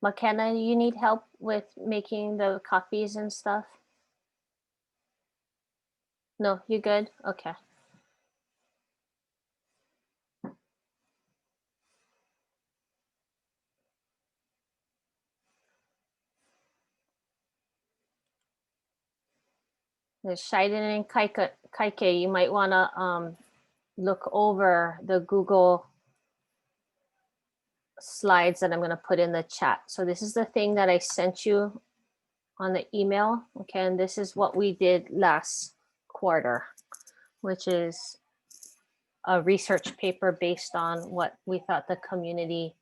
McKenna, you need help with making the copies and stuff? No, you good? Okay. There's Shiden and Kaike, you might want to look over the Google slides that I'm going to put in the chat. So this is the thing that I sent you on the email. Okay, and this is what we did last quarter, which is a research paper based on what we thought the community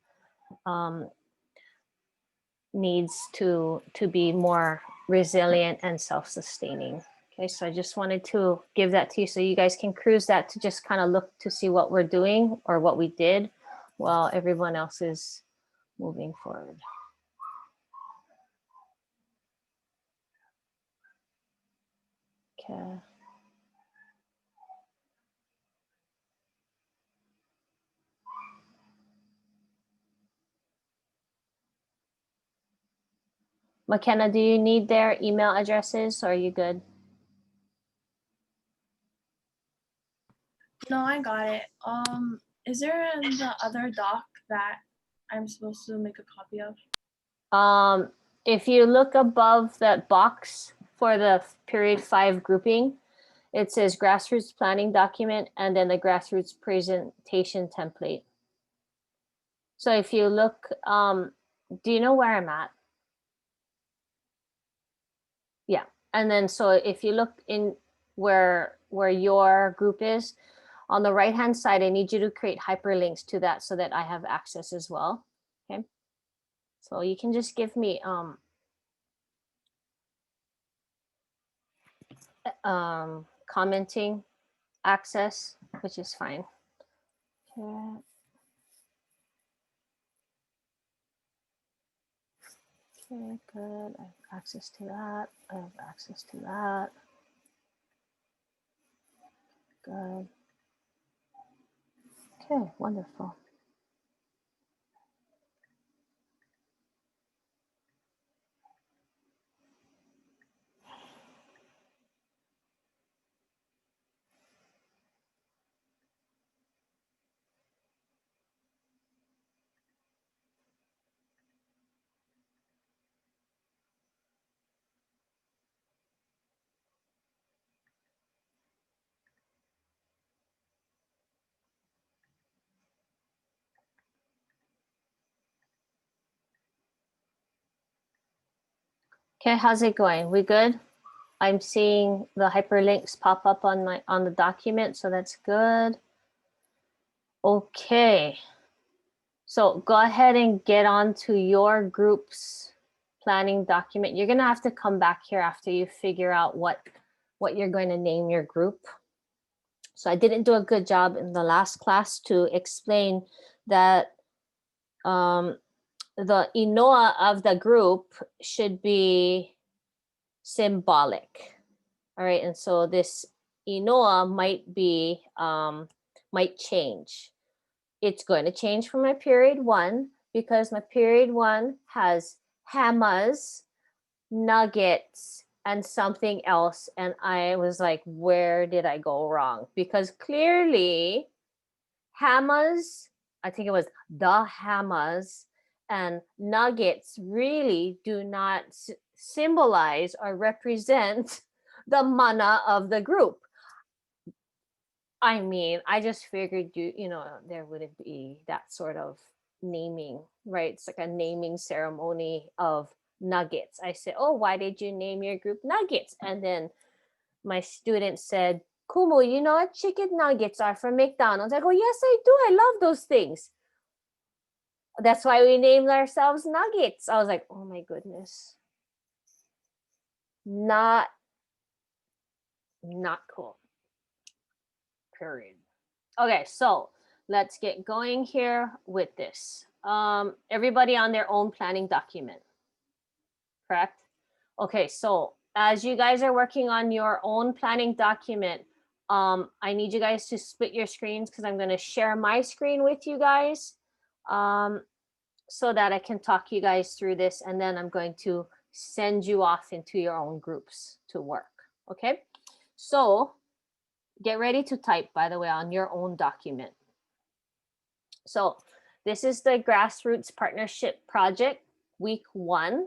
needs to be more resilient and self-sustaining. Okay, so I just wanted to give that to you so you guys can cruise that to just kind of look to see what we're doing or what we did while everyone else is moving forward. Okay. McKenna, do you need their email addresses or are you good? No, I got it. Is there the other doc that I'm supposed to make a copy of? If you look above that box for the period 5 grouping, it says grassroots planning document and then the grassroots presentation template. So if you look, do you know where I'm at? Yeah, and then so if you look in where your group is, on the right hand side, I need you to create hyperlinks to that so that I have access as well. Okay, so you can just give me commenting access, which is fine. Okay. Okay, good. I have access to that. I have access to that. Good. Okay, wonderful. Okay, how's it going? We good? I'm seeing the hyperlinks pop up on the document, so that's good. Okay. So go ahead and get on to your group's planning document. You're gonna have to come back here after you figure out what you're going to name your group. So I didn't do a good job in the last class to explain that the inoa of the group should be symbolic. All right, and so this inoa might change. It's going to change for my period 1 because my period 1 has hamas, nuggets, and something else. And I was like, where did I go wrong? Because clearly hamas, I think it was the hamas, and nuggets really do not symbolize or represent the mana of the group. I mean, I just figured there wouldn't be that sort of naming, right? It's like a naming ceremony of nuggets. I said, oh, why did you name your group nuggets? And then my student said, Kumu, you know what chicken nuggets are from McDonald's? I go, yes, I do. I love those things. That's why we named ourselves nuggets. I was like, oh my goodness. Not cool. Period. Okay, so let's get going here with this. Everybody on their own planning document, correct? Okay, so as you guys are working on your own planning document, I need you guys to split your screens because I'm going to share my screen with you guys so that I can talk you guys through this, and then I'm going to send you off into your own groups to work, okay? So get ready to type, by the way, on your own document. So this is the Grassroots Partnership Project, week 1.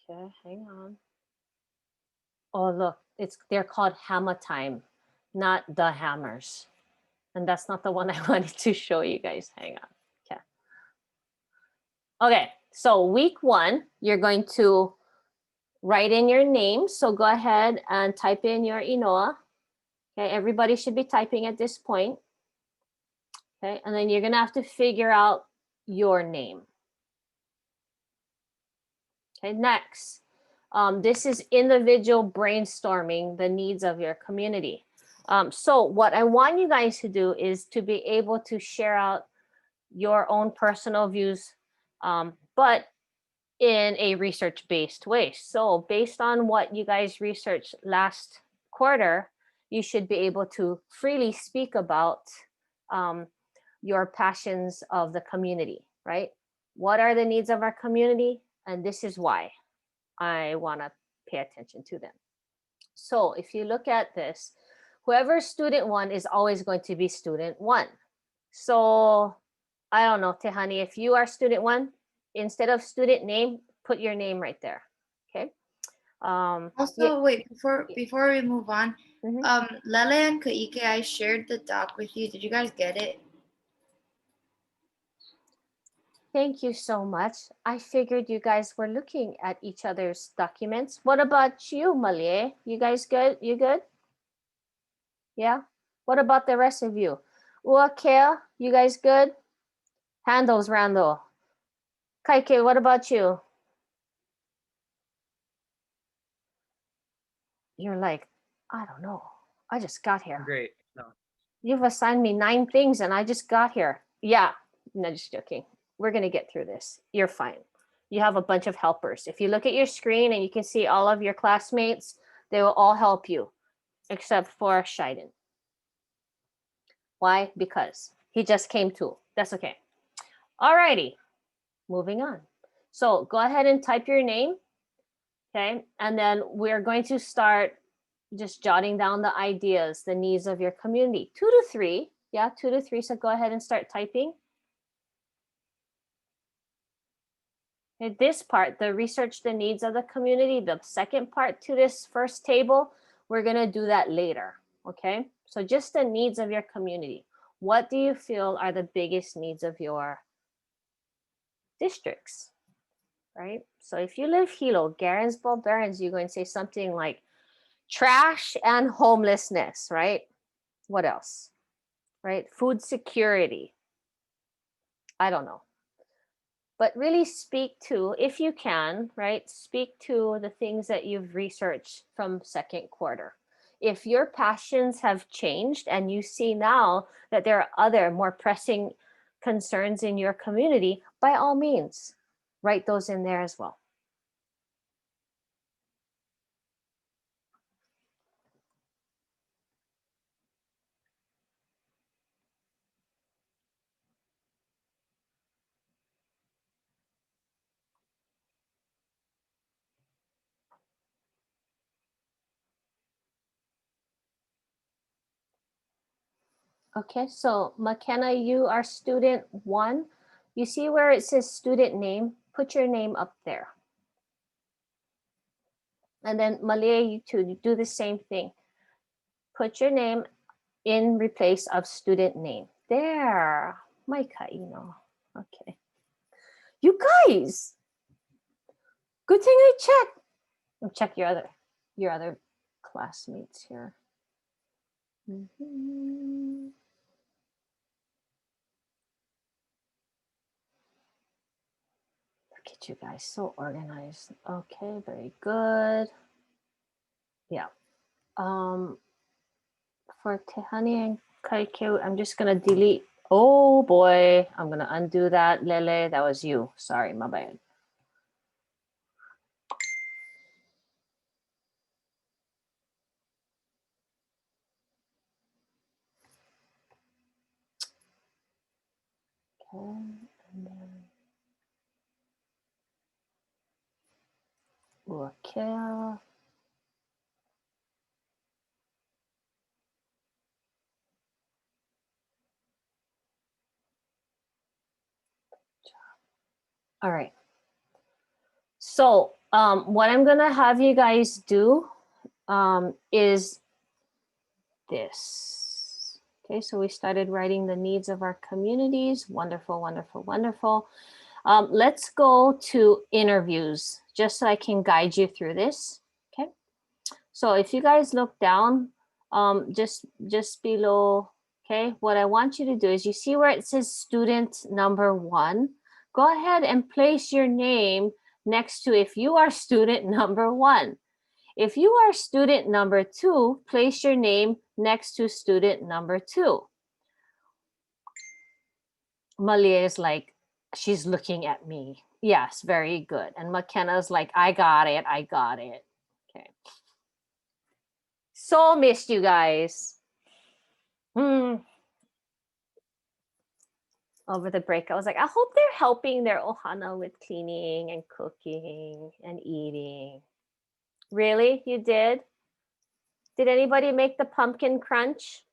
Okay, hang on. Oh, look, they're called Hammer Time, not the Hammers. And that's not the one I wanted to show you guys. Hang on. Okay. Okay, so week 1, you're going to write in your name. So go ahead and type in your inoa. Okay, everybody should be typing at this point. Okay, and then you're gonna have to figure out your name. Okay, next. This is individual brainstorming the needs of your community. So what I want you guys to do is to be able to share out your own personal views, but in a research-based way. So based on what you guys researched last quarter, you should be able to freely speak about your passions of the community, right? What are the needs of our community? And this is why I want to pay attention to them. So if you look at this, whoever's student 1 is always going to be student 1. So I don't know, Tehani, if you are student 1, instead of student name, put your name right there. Okay. Also, wait, before we move on, Mhm. Lele and Kaike, I shared the doc with you. Did you guys get it? Thank you so much. I figured you guys were looking at each other's documents. What about you, Malie? You guys good? You good? Yeah. What about the rest of you? Kale, you guys good? Handles, Randall. Kaike, what about you? You're like, I don't know. I just got here. Great. No. You've assigned me 9 things and I just got here. Yeah, no, just joking. We're going to get through this. You're fine. You have a bunch of helpers. If you look at your screen and you can see all of your classmates, they will all help you except for Shiden. Why? Because he just came to. That's okay. All righty, moving on. So go ahead and type your name. Okay, and then we're going to start just jotting down the ideas, the needs of your community. 2 to 3. Yeah, 2 to 3. So go ahead and start typing. Okay, this part, the research the needs of the community, the second part to this first table, we're going to do that later. Okay, so just the needs of your community. What do you feel are the biggest needs of your districts? right? So if you live Hilo, Garensville, Barons, you're going to say something like trash and homelessness, right? What else? Right? Food security. I don't know. But really speak to, if you can, right? Speak to the things that you've researched from second quarter. If your passions have changed and you see now that there are other more pressing concerns in your community, by all means, write those in there as well. Okay, so McKenna, you are student 1. You see where it says student name? Put your name up there. And then Malia, you too, do the same thing. Put your name in replace of student name. There, Micah, Okay. You guys, good thing I checked. I'll check your other classmates here. Look at you guys, so organized. Okay, very good. Yeah. For Tehani and Kaiku, I'm just gonna delete. Oh boy, I'm gonna undo that. Lele, that was you. Sorry, my bad. Okay, and then okay. All right. So what I'm gonna have you guys do is this. Okay, so we started writing the needs of our communities. Wonderful, wonderful, wonderful. Let's go to interviews just so I can guide you through this. Okay, so if you guys look down, just below, okay, what I want you to do is you see where it says student number 1. Go ahead and place your name next to if you are student number 1. If you are student number 2, place your name next to student number 2. Malia is like, she's looking at me. Yes, very good. And McKenna's like, I got it. I got it. Okay. So missed you guys. Over the break, I was like, I hope they're helping their ohana with cleaning and cooking and eating. Really? You did? Did anybody make the pumpkin crunch?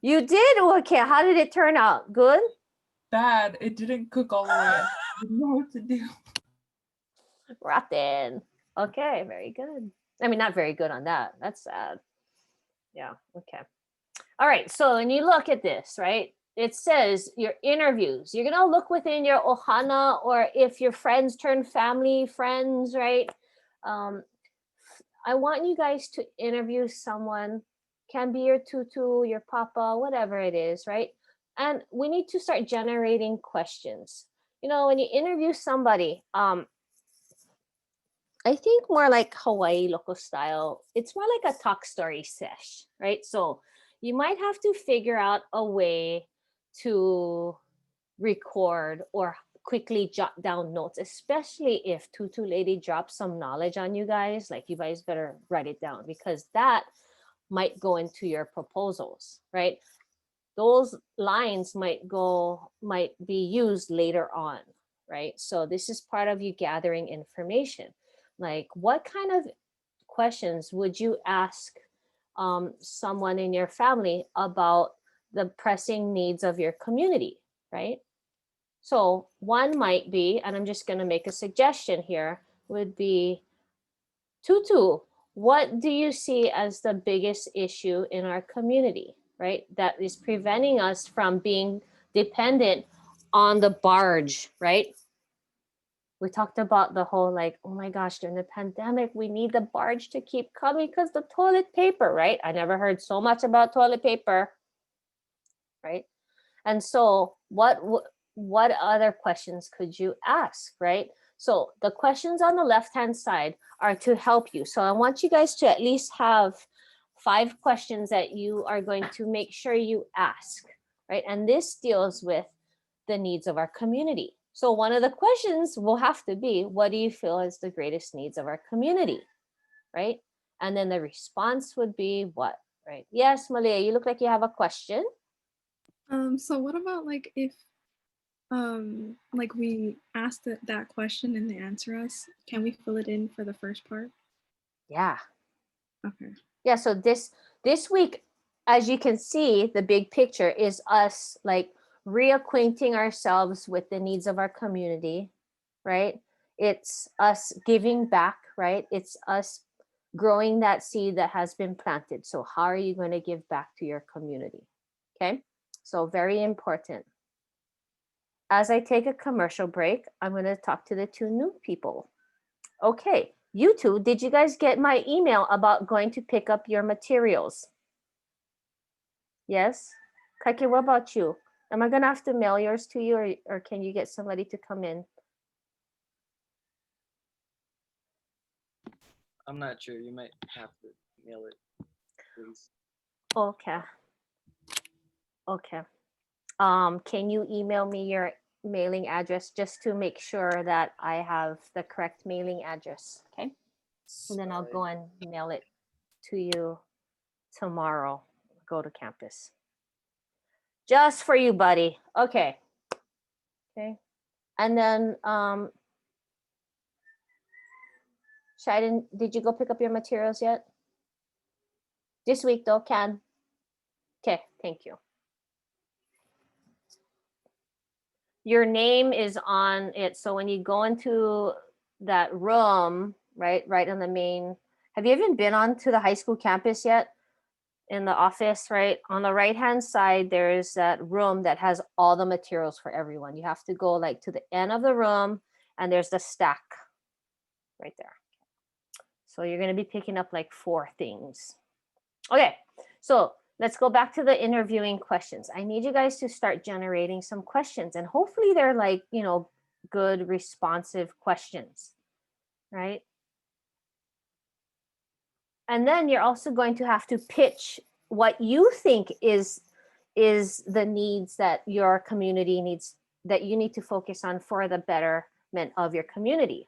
You did? Okay, how did it turn out? Good? Bad. It didn't cook all the way. I didn't know what to do. Rotten. Okay, very good. I mean, not very good on that. That's sad. Yeah, okay. All right, so when you look at this, right, it says your interviews. You're gonna look within your ohana, or if your friends turn family friends, right? I want you guys to interview someone, can be your tutu, your papa, whatever it is, right? And we need to start generating questions. When you interview somebody, I think more like Hawaii local style, it's more like a talk story sesh, right? So you might have to figure out a way to record or quickly jot down notes, especially if Tutu Lady drops some knowledge on you guys. Like, you guys better write it down, because that might go into your proposals, right? Those lines might be used later on, right? So this is part of you gathering information. Like, what kind of questions would you ask someone in your family about the pressing needs of your community, right? So one might be, and I'm just going to make a suggestion here, would be, Tutu, what do you see as the biggest issue in our community, right? That is preventing us from being dependent on the barge, right? We talked about the whole like, oh my gosh, during the pandemic, we need the barge to keep coming because the toilet paper, right? I never heard so much about toilet paper, right? And so what other questions could you ask, right? So the questions on the left-hand side are to help you. So I want you guys to at least have 5 questions that you are going to make sure you ask, right? And this deals with the needs of our community. So one of the questions will have to be, what do you feel is the greatest needs of our community, right? And then the response would be what, right? Yes, Malia, you look like you have a question. So what about like if like we ask that question and they answer us, can we fill it in for the first part? Yeah. Okay. Yeah, so this week, as you can see, the big picture is us like reacquainting ourselves with the needs of our community, right? It's us giving back, right? It's us growing that seed that has been planted. So how are you going to give back to your community? Okay? So very important. As I take a commercial break, I'm going to talk to the 2 new people. Okay, you 2, did you guys get my email about going to pick up your materials? Yes? Kaike, what about you? Am I gonna have to mail yours to you, or can you get somebody to come in? I'm not sure. You might have to mail it, please. Okay. Okay. Can you email me your mailing address just to make sure that I have the correct mailing address? Okay. And then I'll go and mail it to you tomorrow. Go to campus. Just for you, buddy. Okay. Okay. And then Shiden, did you go pick up your materials yet? This week though, can. Okay, thank you. Your name is on it. So when you go into that room, right on the main, have you even been onto the high school campus yet? In the office, right? On the right-hand side, there's that room that has all the materials for everyone. You have to go like to the end of the room and there's the stack right there. So you're gonna be picking up like 4 things. Okay, so let's go back to the interviewing questions. I need you guys to start generating some questions, and hopefully they're like, good responsive questions, right? And then you're also going to have to pitch what you think is the needs that your community needs, that you need to focus on for the betterment of your community.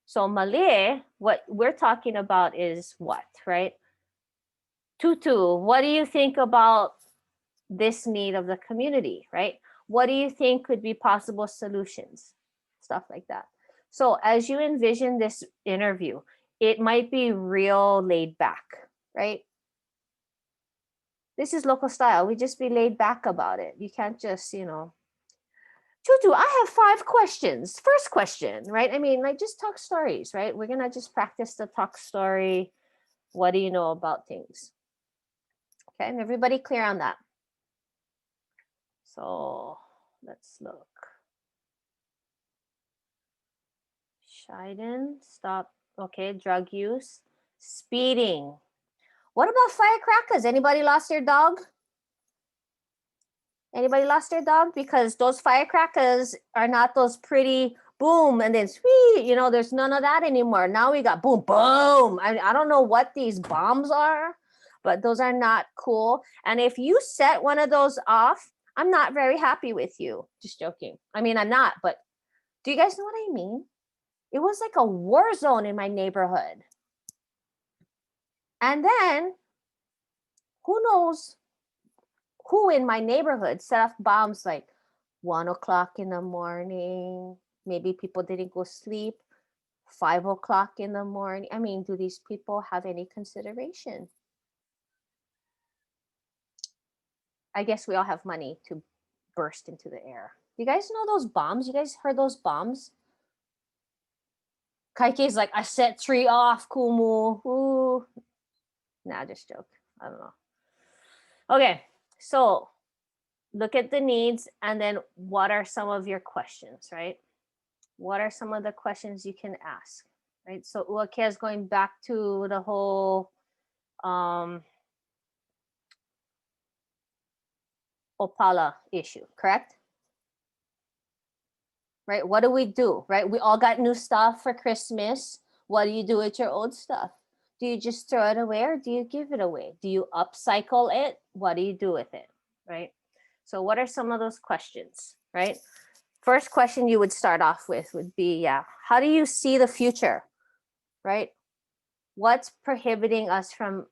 So Malay, what we're talking about is what, right? Tutu, what do you think about this need of the community, right? What do you think could be possible solutions? Stuff like that. So as you envision this interview, it might be real laid back, right? This is local style. We just be laid back about it. You can't just, Tutu, I have 5 questions. First question, right? I mean, like just talk stories, right? We're gonna just practice the talk story. What do you know about things? Okay, and everybody clear on that? So let's look. Shiden, stop. Okay, drug use, speeding. What about firecrackers? Anybody lost their dog? Anybody lost their dog? Because those firecrackers are not those pretty boom and then sweet, there's none of that anymore. Now we got boom, boom. I don't know what these bombs are, but those are not cool. And if you set one of those off, I'm not very happy with you. Just joking. I mean, I'm not, but do you guys know what I mean? It was like a war zone in my neighborhood. And then who knows who in my neighborhood set off bombs like 1:00 in the morning. Maybe people didn't go sleep. 5:00 in the morning. I mean, do these people have any consideration? I guess we all have money to burst into the air. You guys know those bombs? You guys heard those bombs? Kaike's like, I set 3 off, Kumu. Ooh. Nah, just joke. I don't know. Okay, so look at the needs and then what are some of your questions, right? What are some of the questions you can ask, right? So Uakia is going back to the whole Opala issue, correct? Right, what do we do, right? We all got new stuff for Christmas. What do you do with your old stuff? Do you just throw it away or do you give it away? Do you upcycle it? What do you do with it, right? So what are some of those questions, right? First question you would start off with would be, yeah, how do you see the future, right? What's prohibiting us from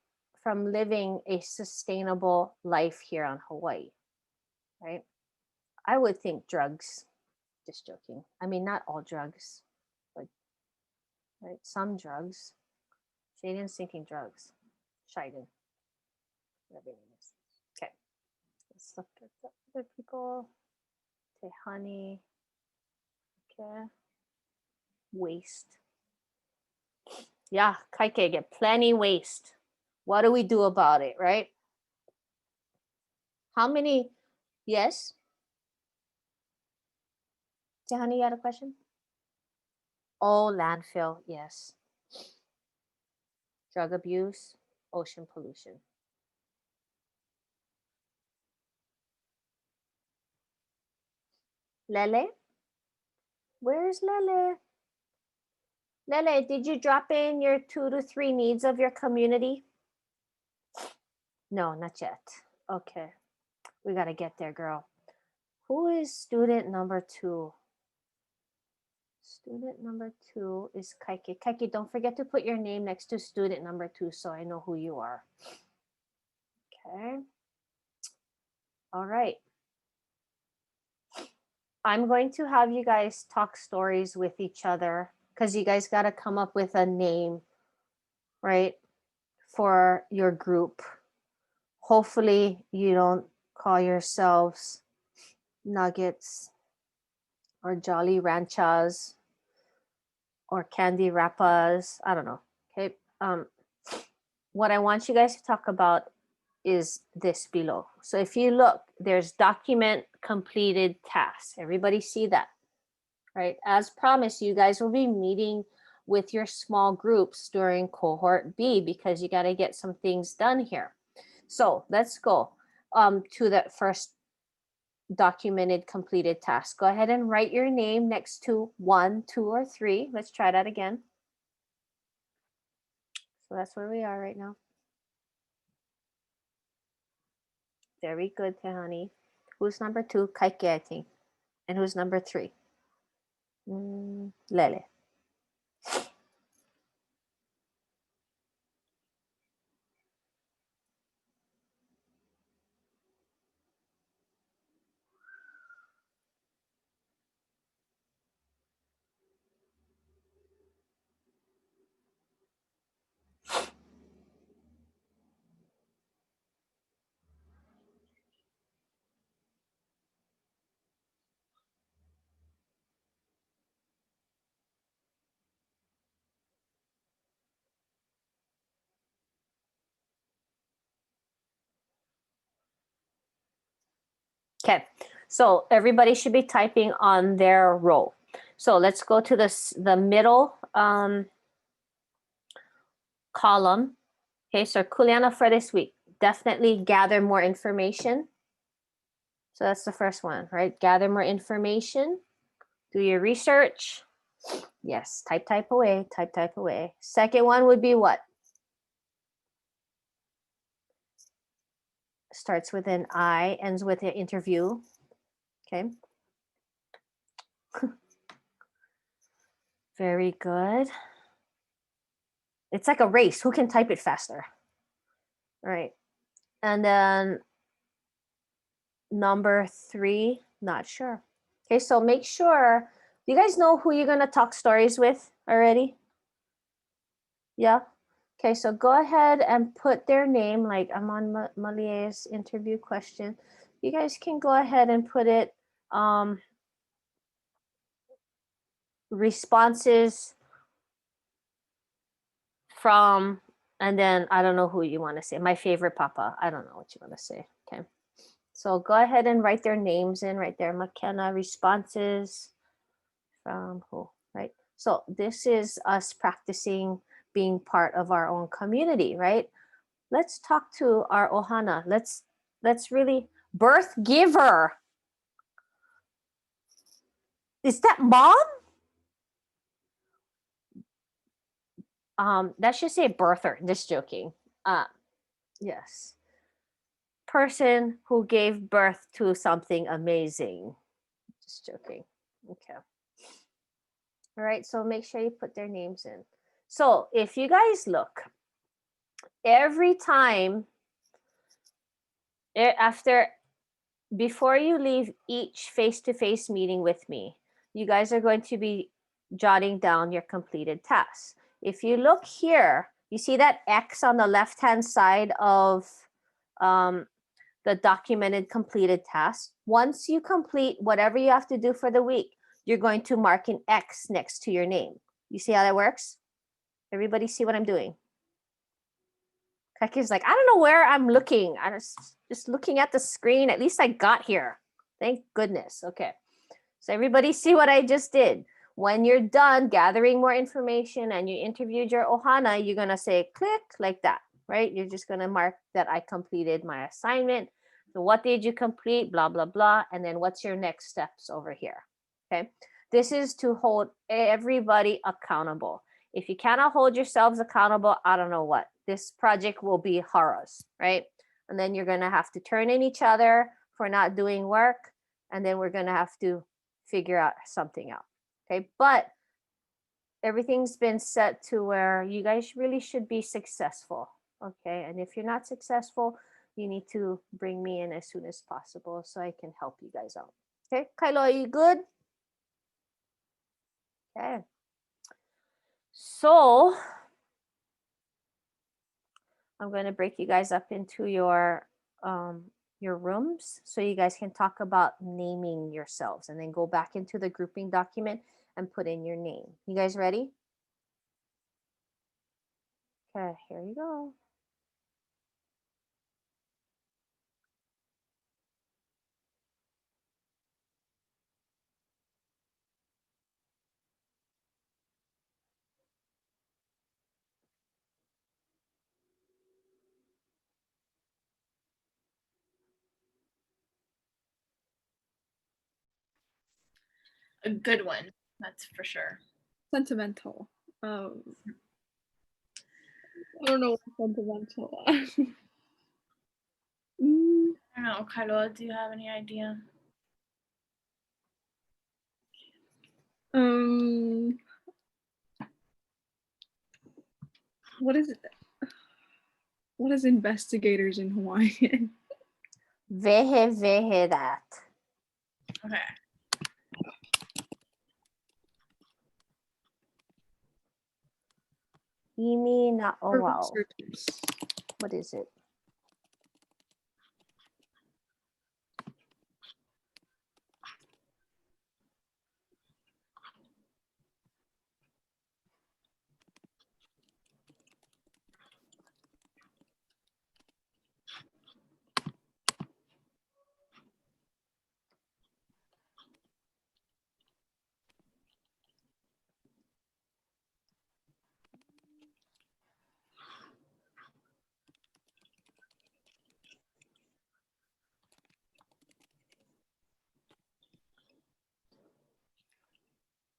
living a sustainable life here on Hawaii, right? I would think drugs. Just joking. I mean, not all drugs, but right, some drugs. Shaden's thinking drugs. Shiden, whatever your name is. Okay, let's look at the other people. Okay, honey. Okay, waste. Yeah, Kaike, get plenty waste. What do we do about it, right? How many? Yes. Okay, honey, you had a question? Oh, landfill, yes. Drug abuse, ocean pollution. Lele? Where's Lele? Lele, did you drop in your 2 to 3 needs of your community? No, not yet. Okay. We got to get there, girl. Who is student number 2? Student number 2 is Kaike. Kaike, don't forget to put your name next to student number 2 so I know who you are. Okay. All right. I'm going to have you guys talk stories with each other because you guys got to come up with a name, right, for your group. Hopefully you don't call yourselves Nuggets or Jolly Ranchas or Candy Rappas. I don't know. Okay. What I want you guys to talk about is this below. So if you look, there's document completed tasks. Everybody see that, right? As promised, you guys will be meeting with your small groups during cohort B because you got to get some things done here. So let's go to that first documented completed task. Go ahead and write your name next to 1, 2, or 3. Let's try that again. So that's where we are right now. Very good, Tehani. Who's number 2? Kaike, I think. And who's number 3? Lele. Okay, so everybody should be typing on their row. So let's go to the middle column. Okay, so Kuleana for this week. Definitely gather more information. So that's the first one, right? Gather more information. Do your research. Yes, type away, type away. Second one would be what? Starts with an I, ends with an interview. Okay. Very good. It's like a race. Who can type it faster? All right. And then number 3, not sure. Okay, so make sure, you guys know who you're gonna talk stories with already? Yeah? Okay, so go ahead and put their name, like I'm on Malie's interview question. You guys can go ahead and put it, responses from, and then I don't know who you want to say. My favorite papa. I don't know what you want to say. Okay. So go ahead and write their names in right there. McKenna responses From who, right? So this is us practicing being part of our own community, right? Let's talk to our ohana. Let's really birth giver. Is that mom? That should say birther. Just joking. Yes. Person who gave birth to something amazing. Just joking. Okay. All right. So make sure you put their names in. So if you guys look, every time after before you leave each face-to-face meeting with me, you guys are going to be jotting down your completed tasks. If you look here, you see that X on the left-hand side of the documented completed tasks. Once you complete whatever you have to do for the week, you're going to mark an X next to your name. You see how that works? Everybody see what I'm doing? Kaki's like, I don't know where I'm looking. I'm just looking at the screen. At least I got here. Thank goodness. Okay. So everybody see what I just did. When you're done gathering more information and you interviewed your ohana, you're going to say click like that, right? You're just going to mark that I completed my assignment. So what did you complete? Blah, blah, blah. And then what's your next steps over here? Okay. This is to hold everybody accountable. If you cannot hold yourselves accountable, I don't know what. This project will be horrors, right? And then you're going to have to turn in each other for not doing work. And then we're going to have to figure out something out. Okay. But everything's been set to where you guys really should be successful. Okay. And if you're not successful, you need to bring me in as soon as possible so I can help you guys out. Okay. Kylo, are you good? Okay. So I'm going to break you guys up into your rooms so you guys can talk about naming yourselves and then go back into the grouping document and put in your name. You guys ready? Okay, here you go. A good one, that's for sure. Sentimental. I don't know what sentimental. I don't know, Kailua, do you have any idea? What is it? What is investigators in Hawaiian? Vehe that. Okay. Imi na owao. Researchers. What is it?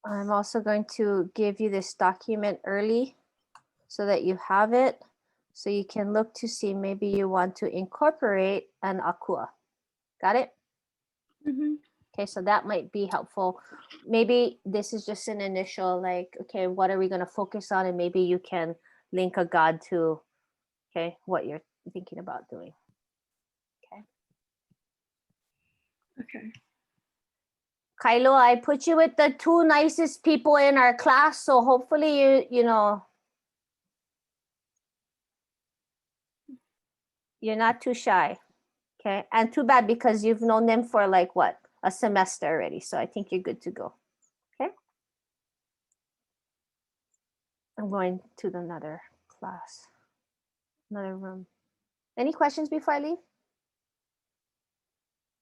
I'm also going to give you this document early so that you have it, so you can look to see maybe you want to incorporate an akua. Got it? Mm-hmm. Okay, so that might be helpful. Maybe this is just an initial, like, okay, what are we going to focus on? And maybe you can link a god to, okay, what you're thinking about doing. Okay. Kylo, I put you with the two nicest people in our class, so hopefully you know, you're not too shy. Okay, and too bad because you've known them for like what, a semester already, so I think you're good to go. Okay, I'm going to another class, another room. Any questions before I leave?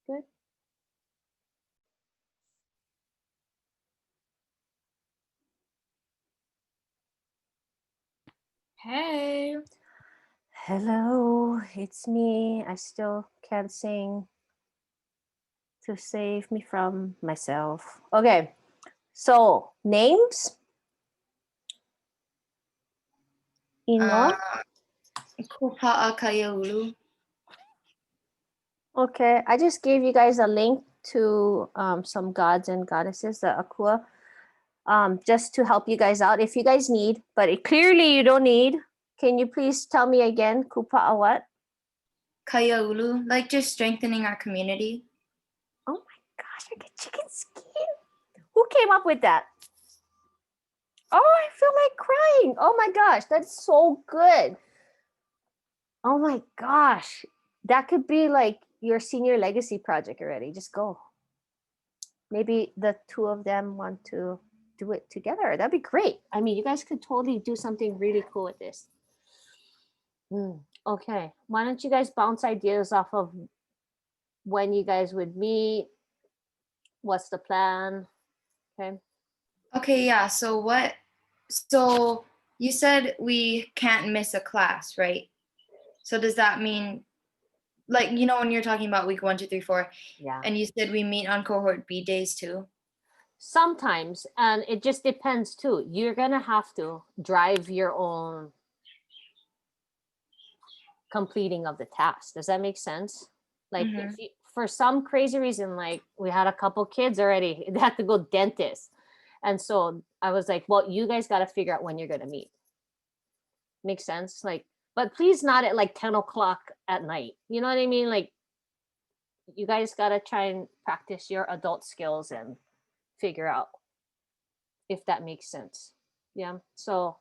Good. Hey. Hello, it's me. I still can't sing to save me from myself. Okay, so names. Ino. Kupa'a Kayaulu. Okay, I just gave you guys a link to some gods and goddesses, the Akua, just to help you guys out if you guys need, but clearly you don't need. Can you please tell me again, Kupa'a what? Kayaulu, like just strengthening our community. Oh my gosh, I get chicken skin. Who came up with that? Oh, I feel like crying. Oh my gosh, that's so good. Oh my gosh. That could be like your senior legacy project already. Just go. Maybe the two of them want to do it together. That'd be great. I mean, you guys could totally do something really cool with this. Okay. Why don't you guys bounce ideas off of when you guys would meet? What's the plan? Okay. Okay, yeah. So you said we can't miss a class, right? So does that mean, like, you know, when you're talking about week 1, 2, 3, 4, Yeah. and you said we meet on cohort B days too? Sometimes, and it just depends too. You're going to have to drive your own completing of the task. Does that make sense? Like if you, for some crazy reason, like we had a couple kids already, they had to go dentist. And so I was like, well, you guys got to figure out when you're going to meet. Makes sense? Like, but please not at like 10 o'clock at night. You know what I mean? Like you guys got to try and practice your adult skills and figure out if that makes sense. Yeah. So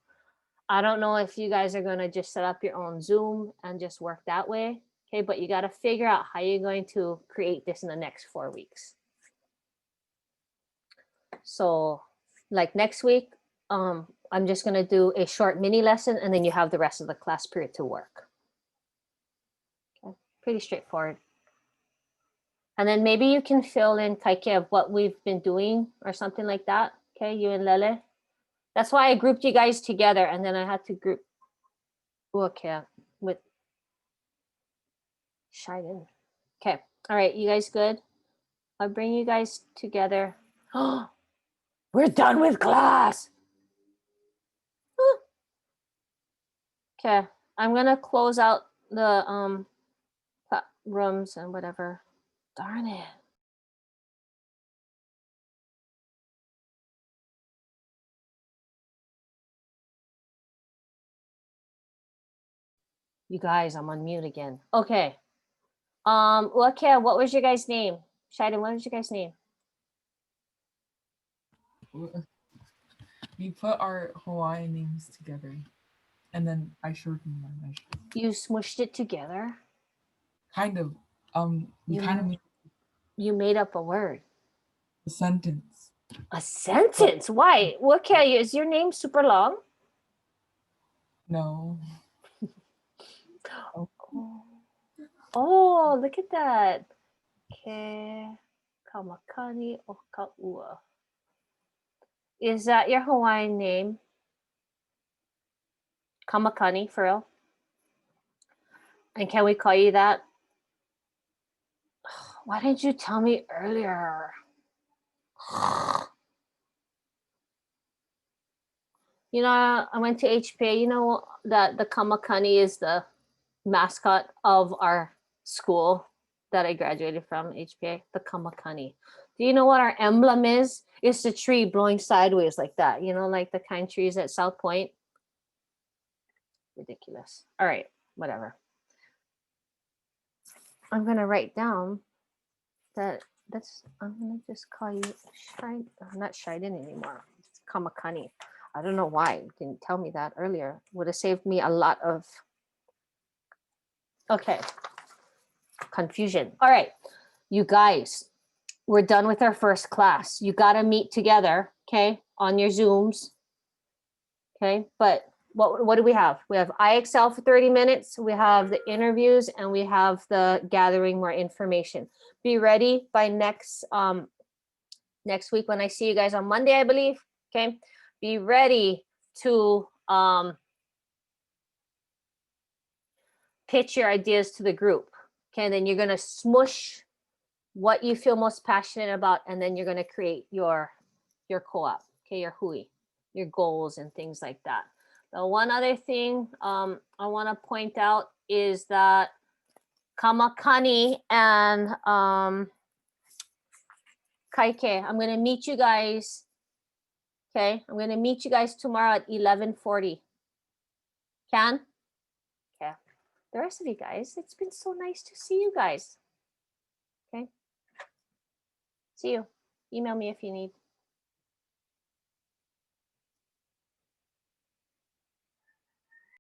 I don't know if you guys are going to just set up your own Zoom and just work that way. Okay. But you got to figure out how you're going to create this in the next 4 weeks. So like next week, I'm just going to do a short mini lesson and then you have the rest of the class period to work. Okay. Pretty straightforward. And then maybe you can fill in, Kaike, of what we've been doing or something like that. Okay, you and Lele. That's why I grouped you guys together and then I had to group okay with Shiden. Okay, all right, you guys good? I'll bring you guys together. We're done with class. Okay, I'm gonna close out the rooms and whatever. Darn it. You guys, I'm on mute again. Okay. Okay, what was your guys' name? Shiden, what was your guys' name? We put our Hawaiian names together, and then I shortened them. You smushed it together? Kind of. We You- kind of made You made up a word. a sentence. A sentence? Why? Okay, is your name super long? No. Oh, look at that. Ke Kamakani o Kaua. Is that your Hawaiian name? Kamakani, for real? And can we call you that? Why didn't you tell me earlier? You know, I went to HPA. You know that the Kamakani is the mascot of our school that I graduated from, HPA, the Kamakani. Do you know what our emblem is? It's the tree blowing sideways like that, you know, like the kind trees at South Point. Ridiculous. All right, whatever. I'm gonna write down that I'm gonna just call you Shine. I'm not Shiden anymore. It's Kamakani. I don't know why you didn't tell me that earlier. Would have saved me a lot of confusion. All right, you guys, we're done with our first class. You got to meet together, okay, on your Zooms. Okay, but what do we have? We have IXL for 30 minutes. We have the interviews and we have the gathering more information. Be ready by next week when I see you guys on Monday, I believe. Okay, be ready to pitch your ideas to the group. Okay, and then you're gonna smush what you feel most passionate about, and then you're gonna create your co-op, okay, your hui, your goals and things like that. The one other thing I want to point out is that Kamakani and Kaike, I'm gonna meet you guys. Okay, I'm gonna meet you guys tomorrow at 11:40. Can? Okay. The rest of you guys, it's been so nice to see you guys. Okay. See you. Email me if you need.